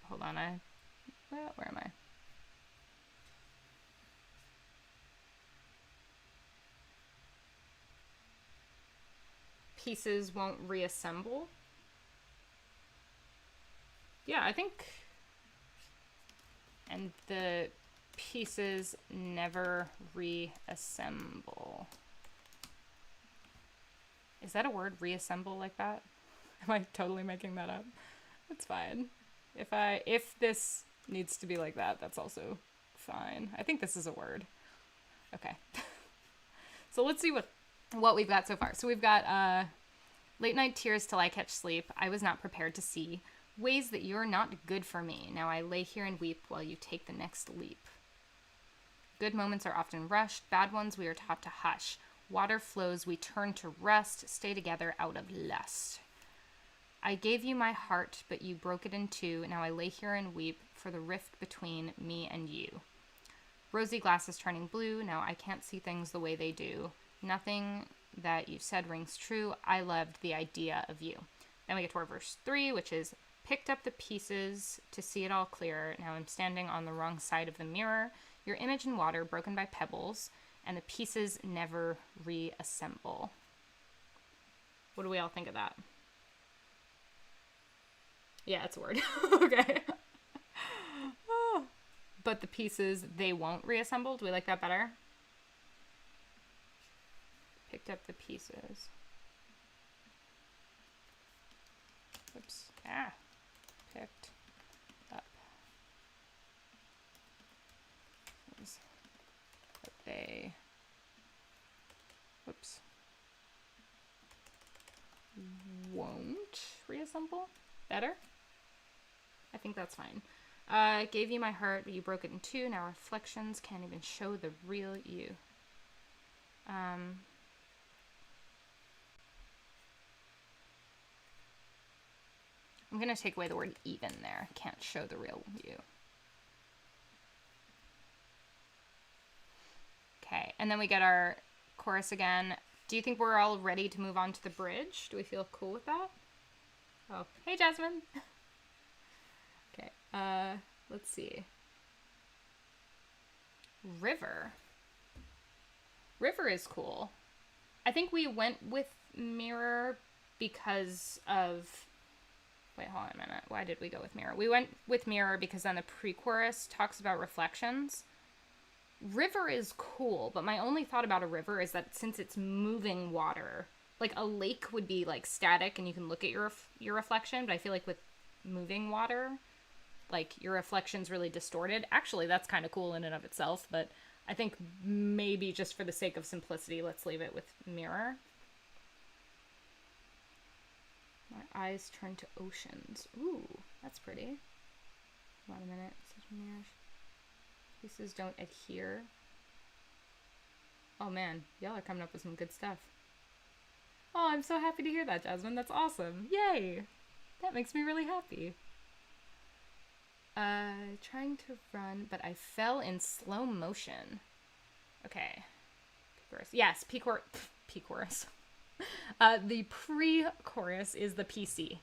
Hold on, where am I? Pieces won't reassemble. Yeah, I think, and the pieces never reassemble. Is that a word, reassemble, like that? Am I totally making that up? It's fine. If this needs to be like that, that's also fine. I think this is a word. Okay. So let's see what we've got so far. So we've got late night tears till I catch sleep. I was not prepared to see ways that you're not good for me. Now I lay here and weep while you take the next leap. Good moments are often rushed. Bad ones we are taught to hush. Water flows, we turn to rust. Stay together out of lust. I gave you my heart, but you broke it in two. Now I lay here and weep for the rift between me and you. Rosy glasses turning blue. Now I can't see things the way they do. Nothing that you said rings true. I loved the idea of you. Then we get to our verse 3, which is, picked up the pieces to see it all clear. Now I'm standing on the wrong side of the mirror. Your image in water, broken by pebbles, and the pieces never reassemble. What do we all think of that? Yeah, it's a word. Okay. But the pieces, they won't reassemble. Do we like that better? Picked up the pieces. Oops. Picked up. But they... Whoops. Won't reassemble? Better? I think that's fine. Gave you my heart, but you broke it in two. Now reflections can't even show the real you. I'm going to take away the word even there. Can't show the real you. Okay, and then we get our chorus again. Do you think we're all ready to move on to the bridge? Do we feel cool with that? Oh, hey, Jasmine. Okay, let's see. River. River is cool. I think we went with mirror because of... Wait, hold on a minute. Why did we go with mirror? We went with mirror because then the pre-chorus talks about reflections. River is cool, but my only thought about a river is that since it's moving water, like a lake would be like static and you can look at your reflection, but I feel like with moving water, like your reflection's really distorted. Actually, that's kind of cool in and of itself, but I think maybe just for the sake of simplicity, let's leave it with mirror. My eyes turn to oceans. Ooh, that's pretty. Hold on a minute. Pieces don't adhere. Oh man, y'all are coming up with some good stuff. Oh, I'm so happy to hear that, Jasmine. That's awesome. Yay! That makes me really happy. Trying to run, but I fell in slow motion. Okay. P-chorus. Yes, P-chorus. The pre-chorus is the PC.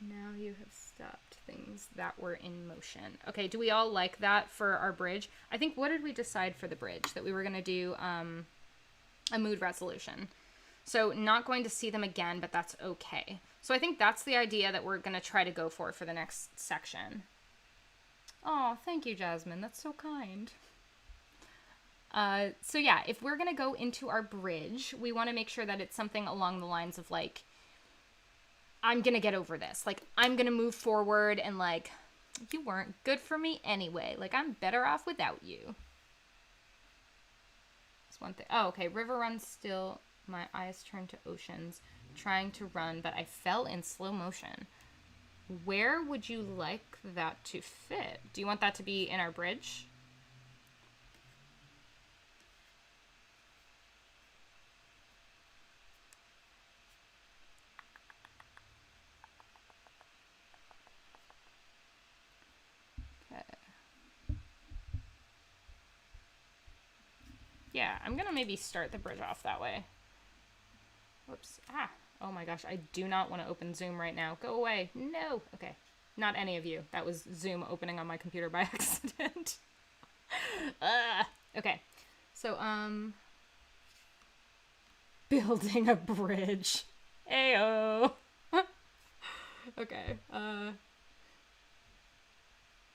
Now you have stopped things that were in motion. Okay, do we all like that for our bridge? I think, what did we decide for the bridge? That we were going to do a mood resolution. So not going to see them again, but that's okay. So I think that's the idea that we're going to try to go for the next section. Oh, thank you, Jasmine. That's so kind. So yeah, if we're going to go into our bridge, we want to make sure that it's something along the lines of like, I'm going to get over this. Like, I'm going to move forward and like, you weren't good for me anyway. Like, I'm better off without you. That's one thing. Oh, okay. River runs still. My eyes turn to oceans. Trying to run, but I fell in slow motion. Where would you like that to fit? Do you want that to be in our bridge? Yeah, I'm gonna maybe start the bridge off that way. Whoops. Ah. Oh my gosh, I do not want to open Zoom right now. Go away. No. Okay. Not any of you. That was Zoom opening on my computer by accident. Okay. So, building a bridge. Ayo. Okay.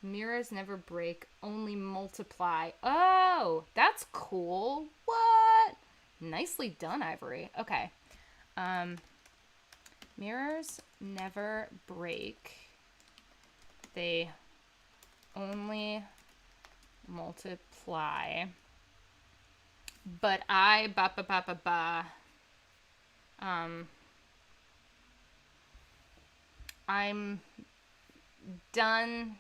Mirrors never break, only multiply. Oh, that's cool. What? Nicely done, Ivory. Okay. Mirrors never break. They only multiply. But I'm done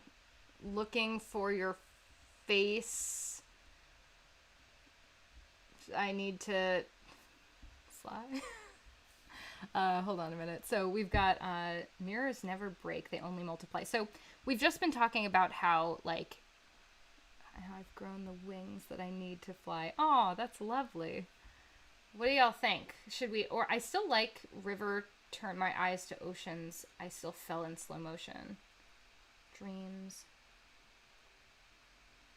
looking for your face. I need to fly. Hold on a minute. So we've got mirrors never break, they only multiply. So we've just been talking about how, like, how I've grown the wings that I need to fly. Oh, that's lovely. What do y'all think? Should we, or I still like river, turn my eyes to oceans. I still fell in slow motion. Dreams.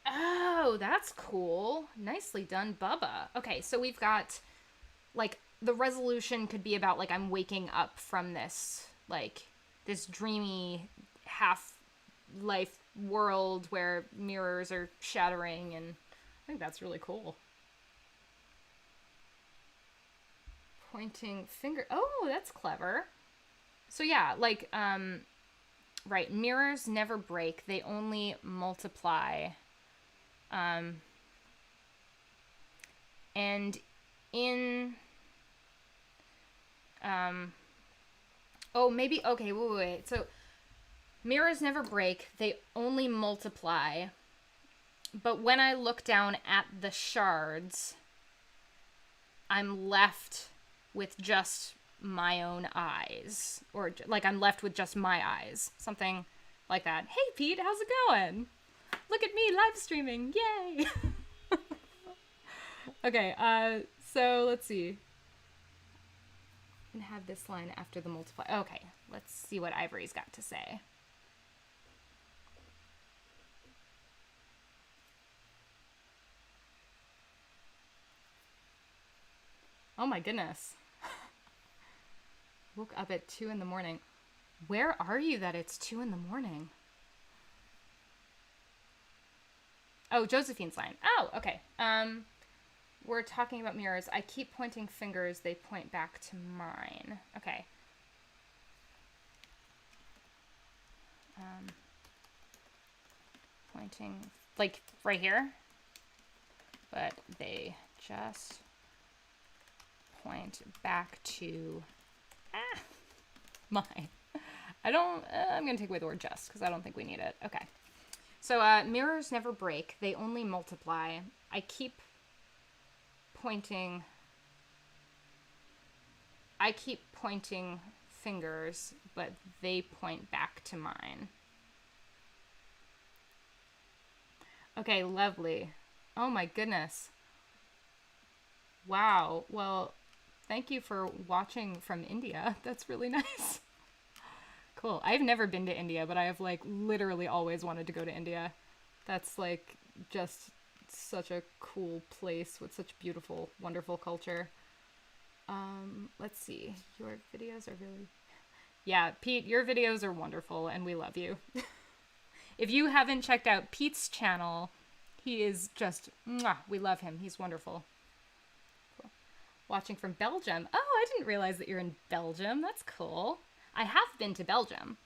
Oh, that's cool. Nicely done, Bubba. Okay, so we've got, like, the resolution could be about, like, I'm waking up from this, like, this dreamy half-life world where mirrors are shattering, and I think that's really cool. Pointing finger. Oh, that's clever. So yeah, like, right, mirrors never break. They only multiply. And in, oh, maybe, okay, wait. So, mirrors never break. They only multiply. But when I look down at the shards, I'm left with just my own eyes. Or, like, I'm left with just my eyes. Something like that. Hey, Pete, how's it going? Look at me live streaming. Yay! Okay, so let's see. And have this line after the multiply. Okay, let's see what Ivory's got to say. Oh my goodness. Woke up at 2 in the morning. Where are you that it's 2 in the morning? Oh, Josephine's line. Oh, okay. We're talking about mirrors. I keep pointing fingers. They point back to mine. Okay. Pointing, like, right here. But they just point back to mine. I'm going to take away the word just because I don't think we need it. Okay. So, mirrors never break. They only multiply. I keep pointing fingers, but they point back to mine. Okay, lovely. Oh my goodness. Wow. Well, thank you for watching from India. That's really nice. Cool. I've never been to India, but I have, like, literally always wanted to go to India. That's, like, just such a cool place with such beautiful, wonderful culture. Let's see. Your videos are really... Yeah, Pete, your videos are wonderful, and we love you. If you haven't checked out Pete's channel, he is just... Mwah, we love him. He's wonderful. Cool. Watching from Belgium. Oh, I didn't realize that you're in Belgium. That's cool. I have been to Belgium.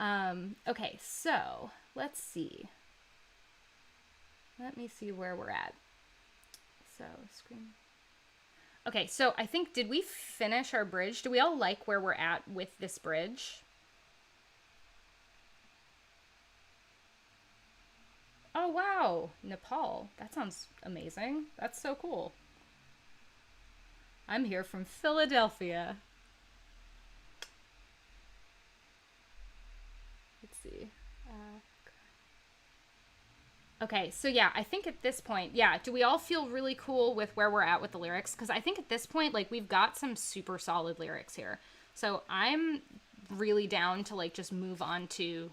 Okay, so let's see. Let me see where we're at. So, screen. Okay, so I think, did we finish our bridge? Do we all like where we're at with this bridge? Oh, wow. Nepal. That sounds amazing. That's so cool. I'm here from Philadelphia. Let's see. Okay, so yeah, I think at this point, yeah, do we all feel really cool with where we're at with the lyrics? Because I think at this point, like, we've got some super solid lyrics here. So I'm really down to, like, just move on to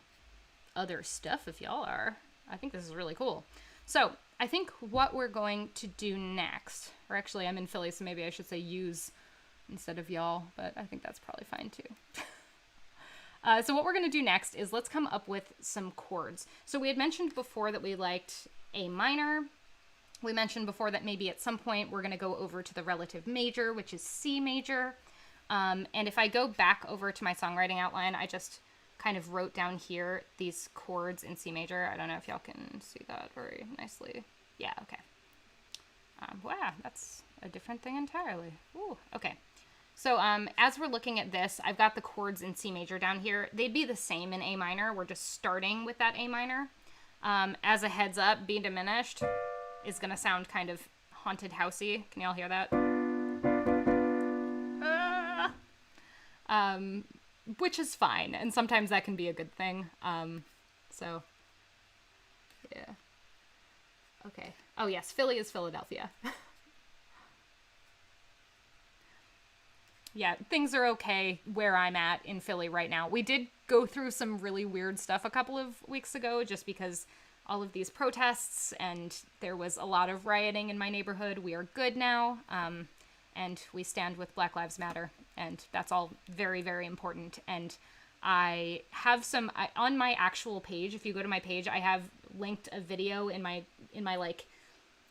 other stuff if y'all are. I think this is really cool. So I think what we're going to do next, or actually, I'm in Philly, so maybe I should say use instead of y'all, but I think that's probably fine too. So what we're going to do next is let's come up with some chords. So we had mentioned before that we liked A minor. We mentioned before that maybe at some point we're going to go over to the relative major, which is C major. And if I go back over to my songwriting outline, I just kind of wrote down here these chords in C major. I don't know if y'all can see that very nicely. Yeah, okay. Wow, that's a different thing entirely. Ooh, okay. So as we're looking at this, I've got the chords in C major down here. They'd be the same in A minor. We're just starting with that A minor. As a heads up, B diminished is going to sound kind of haunted housey. Can y'all hear that? Which is fine, and sometimes that can be a good thing. So, yeah. Okay. Oh, yes, Philly is Philadelphia. Yeah, things are okay where I'm at in Philly right now. We did go through some really weird stuff a couple of weeks ago just because all of these protests and there was a lot of rioting in my neighborhood. We are good now, and we stand with Black Lives Matter, and that's all very, very important. And I have some on my actual page. If you go to my page, I have linked a video in my like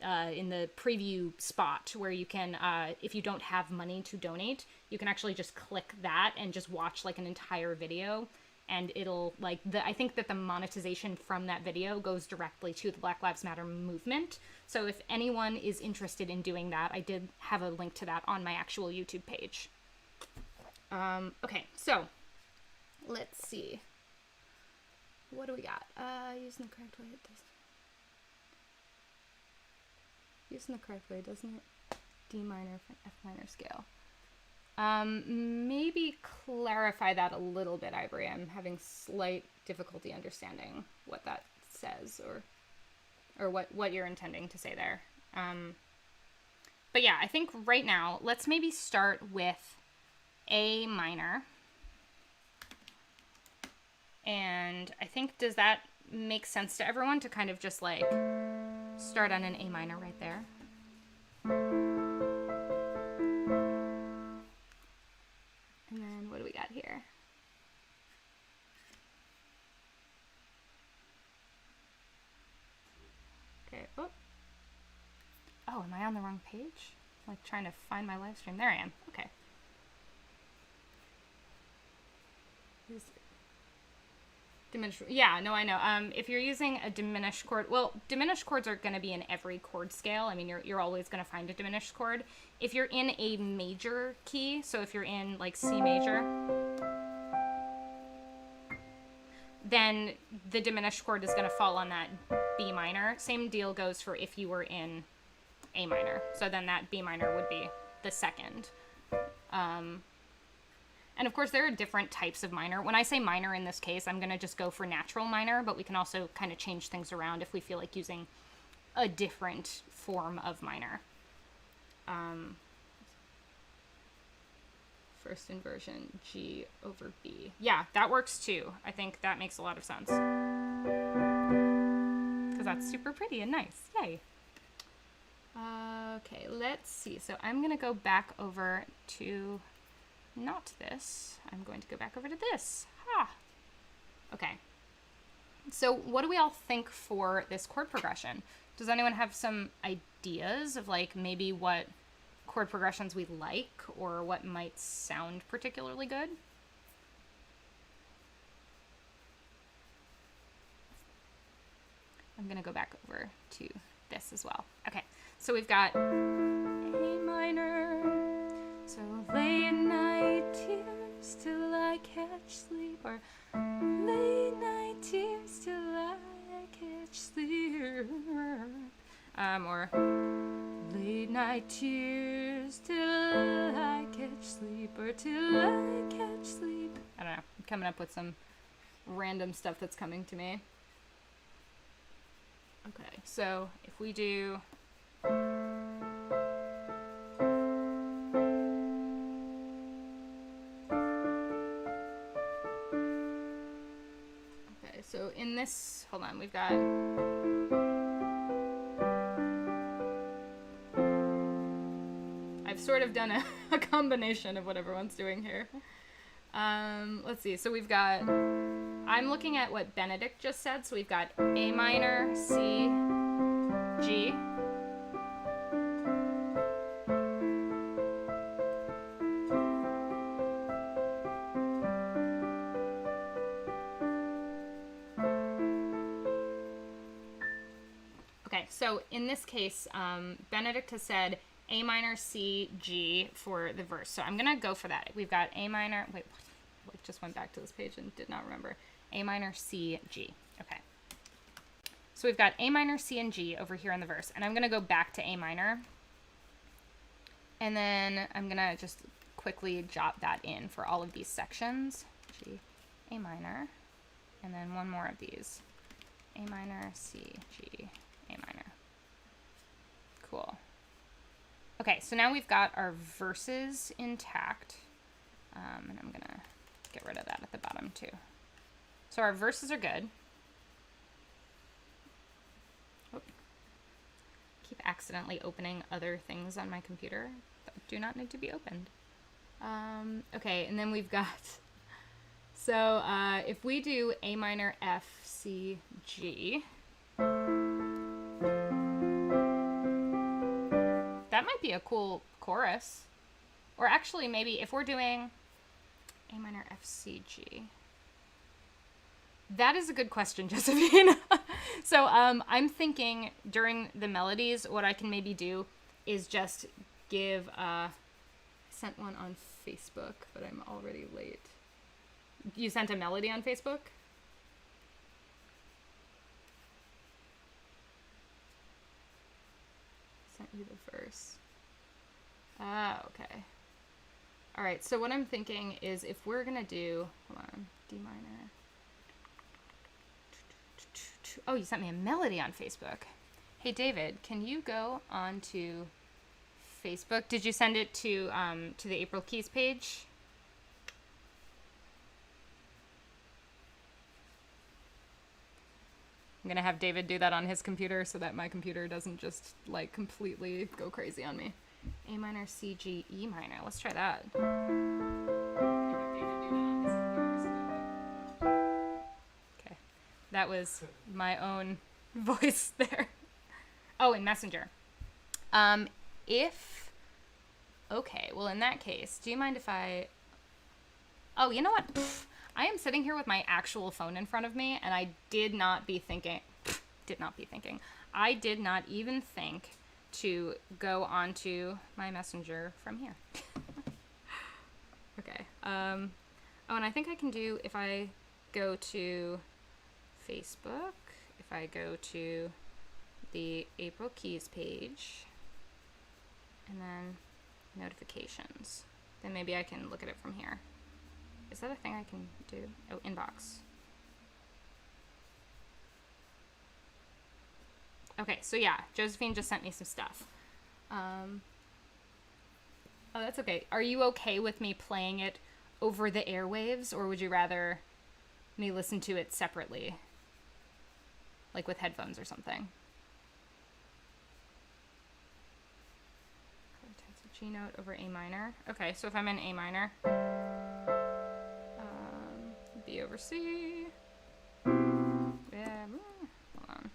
in the preview spot where you can, if you don't have money to donate, you can actually just click that and just watch like an entire video, and it'll like I think that the monetization from that video goes directly to the Black Lives Matter movement. So if anyone is interested in doing that, I did have a link to that on my actual YouTube page. Okay, so let's see. What do we got? Using the correct way, using the correct way, doesn't it? D minor for F minor scale. Maybe clarify that a little bit, Ivory. I'm having slight difficulty understanding what that says or what you're intending to say there. But yeah, I think right now, let's maybe start with A minor. And I think, does that make sense to everyone to kind of just like start on an A minor right there? And then what do we got here? Okay. Oh, am I on the wrong page? Like trying to find my live stream. There I am. Okay. Diminished. Yeah, no, I know. If you're using a diminished chord, well, diminished chords are going to be in every chord scale. I mean, you're always going to find a diminished chord. If you're in a major key, so if you're in like C major, then the diminished chord is going to fall on that B minor. Same deal goes for if you were in A minor. So then that B minor would be the second. And of course, there are different types of minor. When I say minor in this case, I'm going to just go for natural minor, but we can also kind of change things around if we feel like using a different form of minor. First inversion, G over B. Yeah, that works too. I think that makes a lot of sense. Because that's super pretty and nice. Yay. Okay, let's see. So I'm going to go back over to... not this. I'm going to go back over to this. Ha! Okay. So what do we all think for this chord progression? Does anyone have some ideas of like maybe what chord progressions we like or what might sound particularly good? I'm going to go back over to this as well. Okay. So we've got A minor. So late night tears till I catch sleep, or late night tears till I catch sleep, or late night tears till I catch sleep, or till I catch sleep. I don't know. I'm coming up with some random stuff that's coming to me. Okay, so if we do... Okay, so in this, hold on, we've got... I've sort of done a combination of what everyone's doing here. Let's see, so we've got... I'm looking at what Benedict just said, so we've got A minor, C, G. Okay, so in this case, Benedict has said A minor, C, G for the verse. So I'm going to go for that. We've got A minor, wait, I just went back to this page and did not remember. A minor, C, G. Okay. So we've got A minor, C, and G over here in the verse. And I'm going to go back to A minor. And then I'm going to just quickly jot that in for all of these sections. G, A minor. And then one more of these. A minor, C, G, A minor. Cool. Okay, so now we've got our verses intact. And I'm going to get rid of that at the bottom too. So our verses are good. Oh. Keep accidentally opening other things on my computer that do not need to be opened. Okay, and then we've got... So if we do A minor, F, C, G... That might be a cool chorus. Or actually, maybe if we're doing A minor, F, C, G... That is a good question, Josephine. So I'm thinking during the melodies, what I can maybe do is just give... I sent one on Facebook, but I'm already late. You sent a melody on Facebook? Sent you the verse. Ah, okay. All right, so what I'm thinking is if we're going to do... Hold on. D minor... Oh, you sent me a melody on Facebook. Hey, David, can you go on to Facebook? Did you send it to the April Keys page? I'm going to have David do that on his computer so that my computer doesn't just, like, completely go crazy on me. A minor, C, G, E minor. Let's try that. That was my own voice there. Oh, in Messenger. Okay, well, in that case, do you mind if I... Oh, you know what? I am sitting here with my actual phone in front of me, and I did not even think to go onto my Messenger from here. Okay. Oh, and I think I can do, if I go to... Facebook, if I go to the April Keys page and then notifications, then maybe I can look at it from here. Is that a thing I can do? Oh, inbox. Okay, so yeah, Josephine just sent me some stuff. Oh, that's okay. Are you okay with me playing it over the airwaves, or would you rather me listen to it separately? Like with headphones or something. G note over A minor. Okay, so if I'm in A minor, B over C. Yeah, hold on.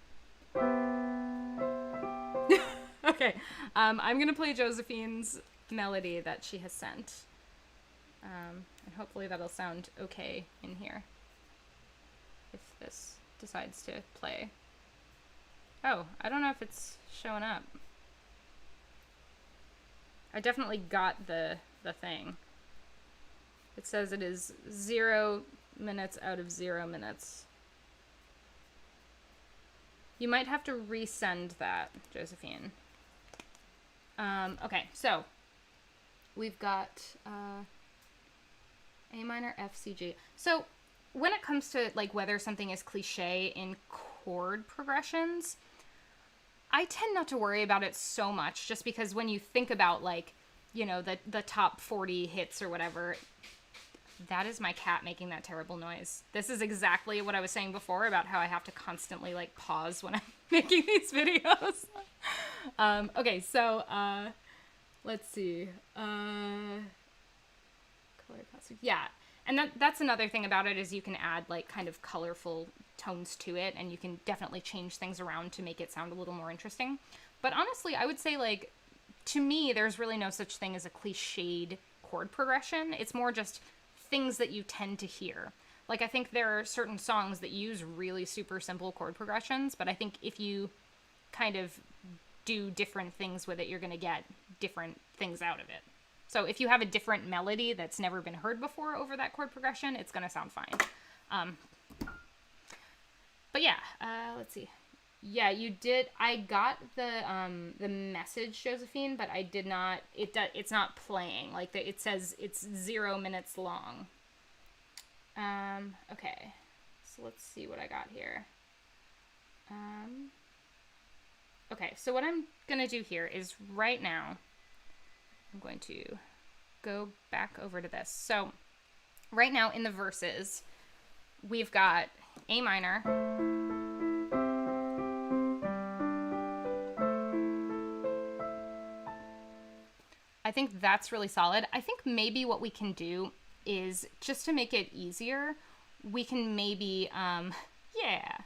Okay, I'm gonna play Josephine's melody that she has sent, and hopefully that'll sound okay in here. If this decides to play. Oh, I don't know if it's showing up. I definitely got the thing. It says it is 0 minutes out of 0 minutes. You might have to resend that, Josephine. Okay, so we've got A minor, F, C, G. So when it comes to like whether something is cliche in chord progressions, I tend not to worry about it so much, just because when you think about, like, you know, the top 40 hits or whatever, that is my cat making that terrible noise. This is exactly what I was saying before about how I have to constantly, like, pause when I'm making these videos. Okay, so let's see. Yeah, and that's another thing about it, is you can add, like, kind of colorful tones to it, and you can definitely change things around to make it sound a little more interesting. But honestly, I would say, like, to me, there's really no such thing as a cliched chord progression. It's more just things that you tend to hear. Like, I think there are certain songs that use really super simple chord progressions, but I think if you kind of do different things with it, you're going to get different things out of it. So if you have a different melody that's never been heard before over that chord progression, it's going to sound fine. But yeah, let's see. Yeah, you did. I got the message, Josephine, but I did not. It's not playing. Like, it says it's 0 minutes long. Okay, so let's see what I got here. Okay, so what I'm gonna do here is right now, I'm going to go back over to this. So right now in the verses, we've got A minor, I think that's really solid. I think maybe what we can do is, just to make it easier, we can maybe, yeah.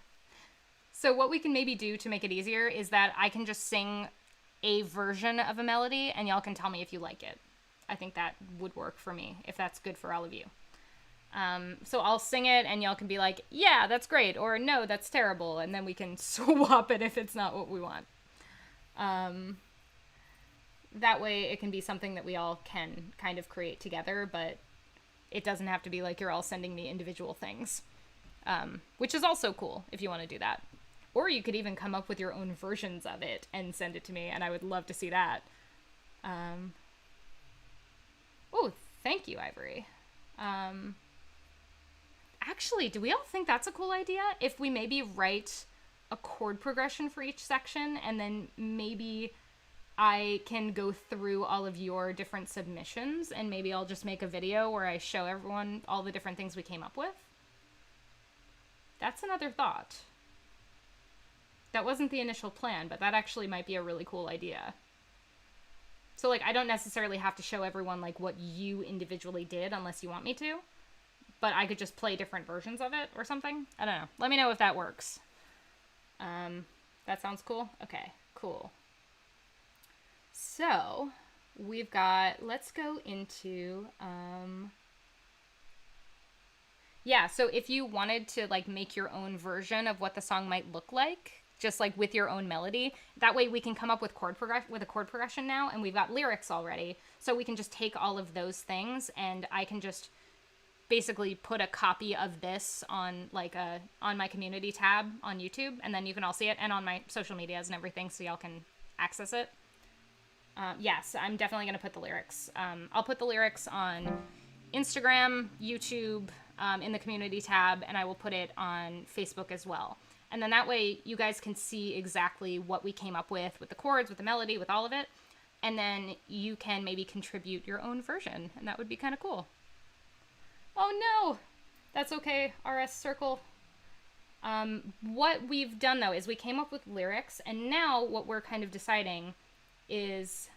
So what we can maybe do to make it easier is that I can just sing a version of a melody and y'all can tell me if you like it. I think that would work for me, if that's good for all of you. So I'll sing it and y'all can be like, yeah, that's great, or no, that's terrible, and then we can swap it if it's not what we want. That way it can be something that we all can kind of create together, but it doesn't have to be like you're all sending me individual things, which is also cool if you want to do that. Or you could even come up with your own versions of it and send it to me, and I would love to see that. Oh, thank you, Ivory. Actually, do we all think that's a cool idea? If we maybe write a chord progression for each section, and then maybe I can go through all of your different submissions, and maybe I'll just make a video where I show everyone all the different things we came up with. That's another thought. That wasn't the initial plan, but that actually might be a really cool idea. So, like, I don't necessarily have to show everyone, like, what you individually did unless you want me to, but I could just play different versions of it or something. I don't know. Let me know if that works. That sounds cool? Okay, cool. So, we've got, let's go into, yeah, so if you wanted to, like, make your own version of what the song might look like, just, like, with your own melody, that way we can come up with a chord progression now, and we've got lyrics already, so we can just take all of those things, and I can just basically put a copy of this on, like, on my community tab on YouTube, and then you can all see it, and on my social medias and everything, so y'all can access it. Yes, I'm definitely going to put the lyrics. I'll put the lyrics on Instagram, YouTube, in the community tab, and I will put it on Facebook as well. And then that way you guys can see exactly what we came up with the chords, with the melody, with all of it. And then you can maybe contribute your own version, and that would be kind of cool. Oh no! That's okay, RS Circle. What we've done, though, is we came up with lyrics, and now what we're kind of deciding is,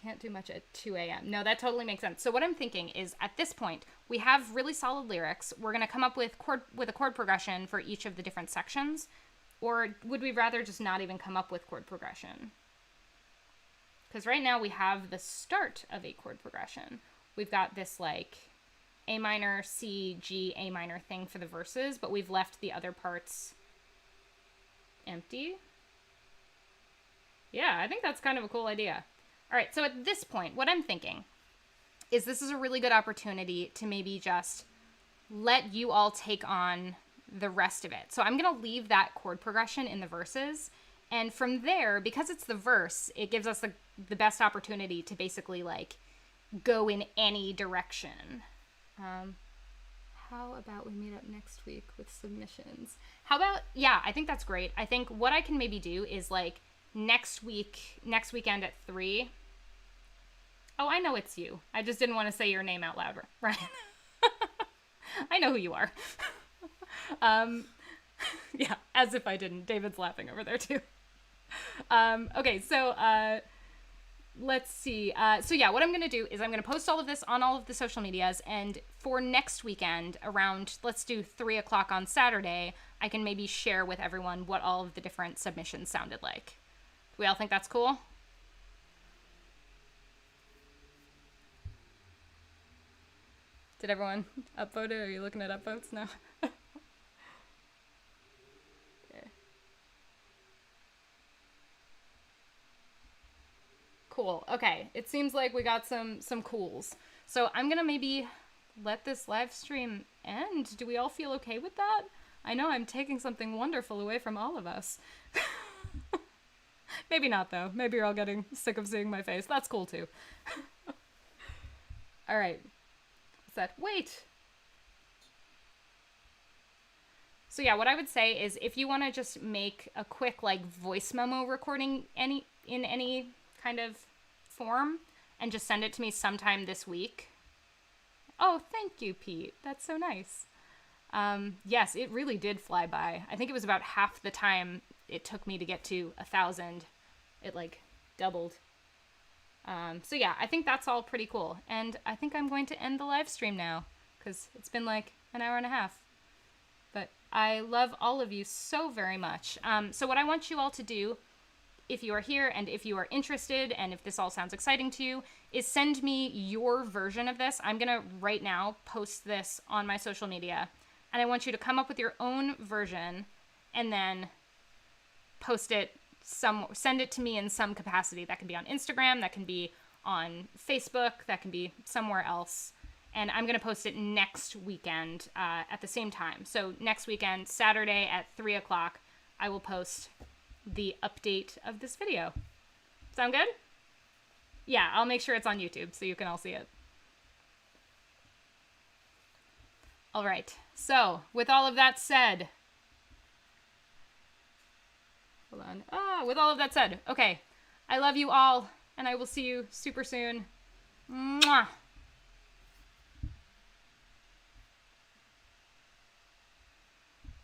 can't do much at 2 a.m. No, that totally makes sense. So what I'm thinking is, at this point, we have really solid lyrics. We're going to come up with a chord progression for each of the different sections. Or would we rather just not even come up with chord progression? Because right now we have the start of a chord progression. We've got this, like, A minor, C, G, A minor thing for the verses, but we've left the other parts empty. Yeah, I think that's kind of a cool idea. All right, so at this point, what I'm thinking is this is a really good opportunity to maybe just let you all take on the rest of it. So I'm going to leave that chord progression in the verses. And from there, because it's the verse, it gives us the best opportunity to basically, like, go in any direction. how about we meet up next week with submissions? How about, yeah, I think that's great. I think what I can maybe do is like next weekend at 3. Oh, I know it's you. I just didn't want to say your name out loud, Ryan. I know who you are. Yeah, as if I didn't. David's laughing over there too. Okay, so let's see. So yeah, what I'm going to do is I'm going to post all of this on all of the social medias, and for next weekend around, let's do 3 o'clock on Saturday, I can maybe share with everyone what all of the different submissions sounded like. We all think that's cool? Did everyone upvote it? Are you looking at upvotes now? Okay. Cool. Okay. It seems like we got some cools. So I'm gonna maybe let this live stream end. Do we all feel okay with that? I know I'm taking something wonderful away from all of us. Maybe not though. Maybe you're all getting sick of seeing my face. That's cool too. All right. That wait. So yeah, what I would say is if you want to just make a quick like voice memo recording in any kind of form and just send it to me sometime this week. Oh, thank you, Pete. That's so nice. Yes, it really did fly by. I think it was about half the time it took me to get to 1,000. It like doubled. So yeah, I think that's all pretty cool. And I think I'm going to end the live stream now because it's been like an hour and a half. But I love all of you so very much. So what I want you all to do, if you are here and if you are interested and if this all sounds exciting to you, is send me your version of this. I'm going to right now post this on my social media. And I want you to come up with your own version and then post it send it to me in some capacity. That can be on Instagram, that can be on Facebook, that can be somewhere else. And I'm going to post it next weekend at the same time. So next weekend, Saturday at 3 o'clock, I will post the update of this video. Sound good? Yeah, I'll make sure it's on YouTube so you can all see it. All right. So with all of that said, hold on. With all of that said, okay. I love you all, and I will see you super soon. Mwah!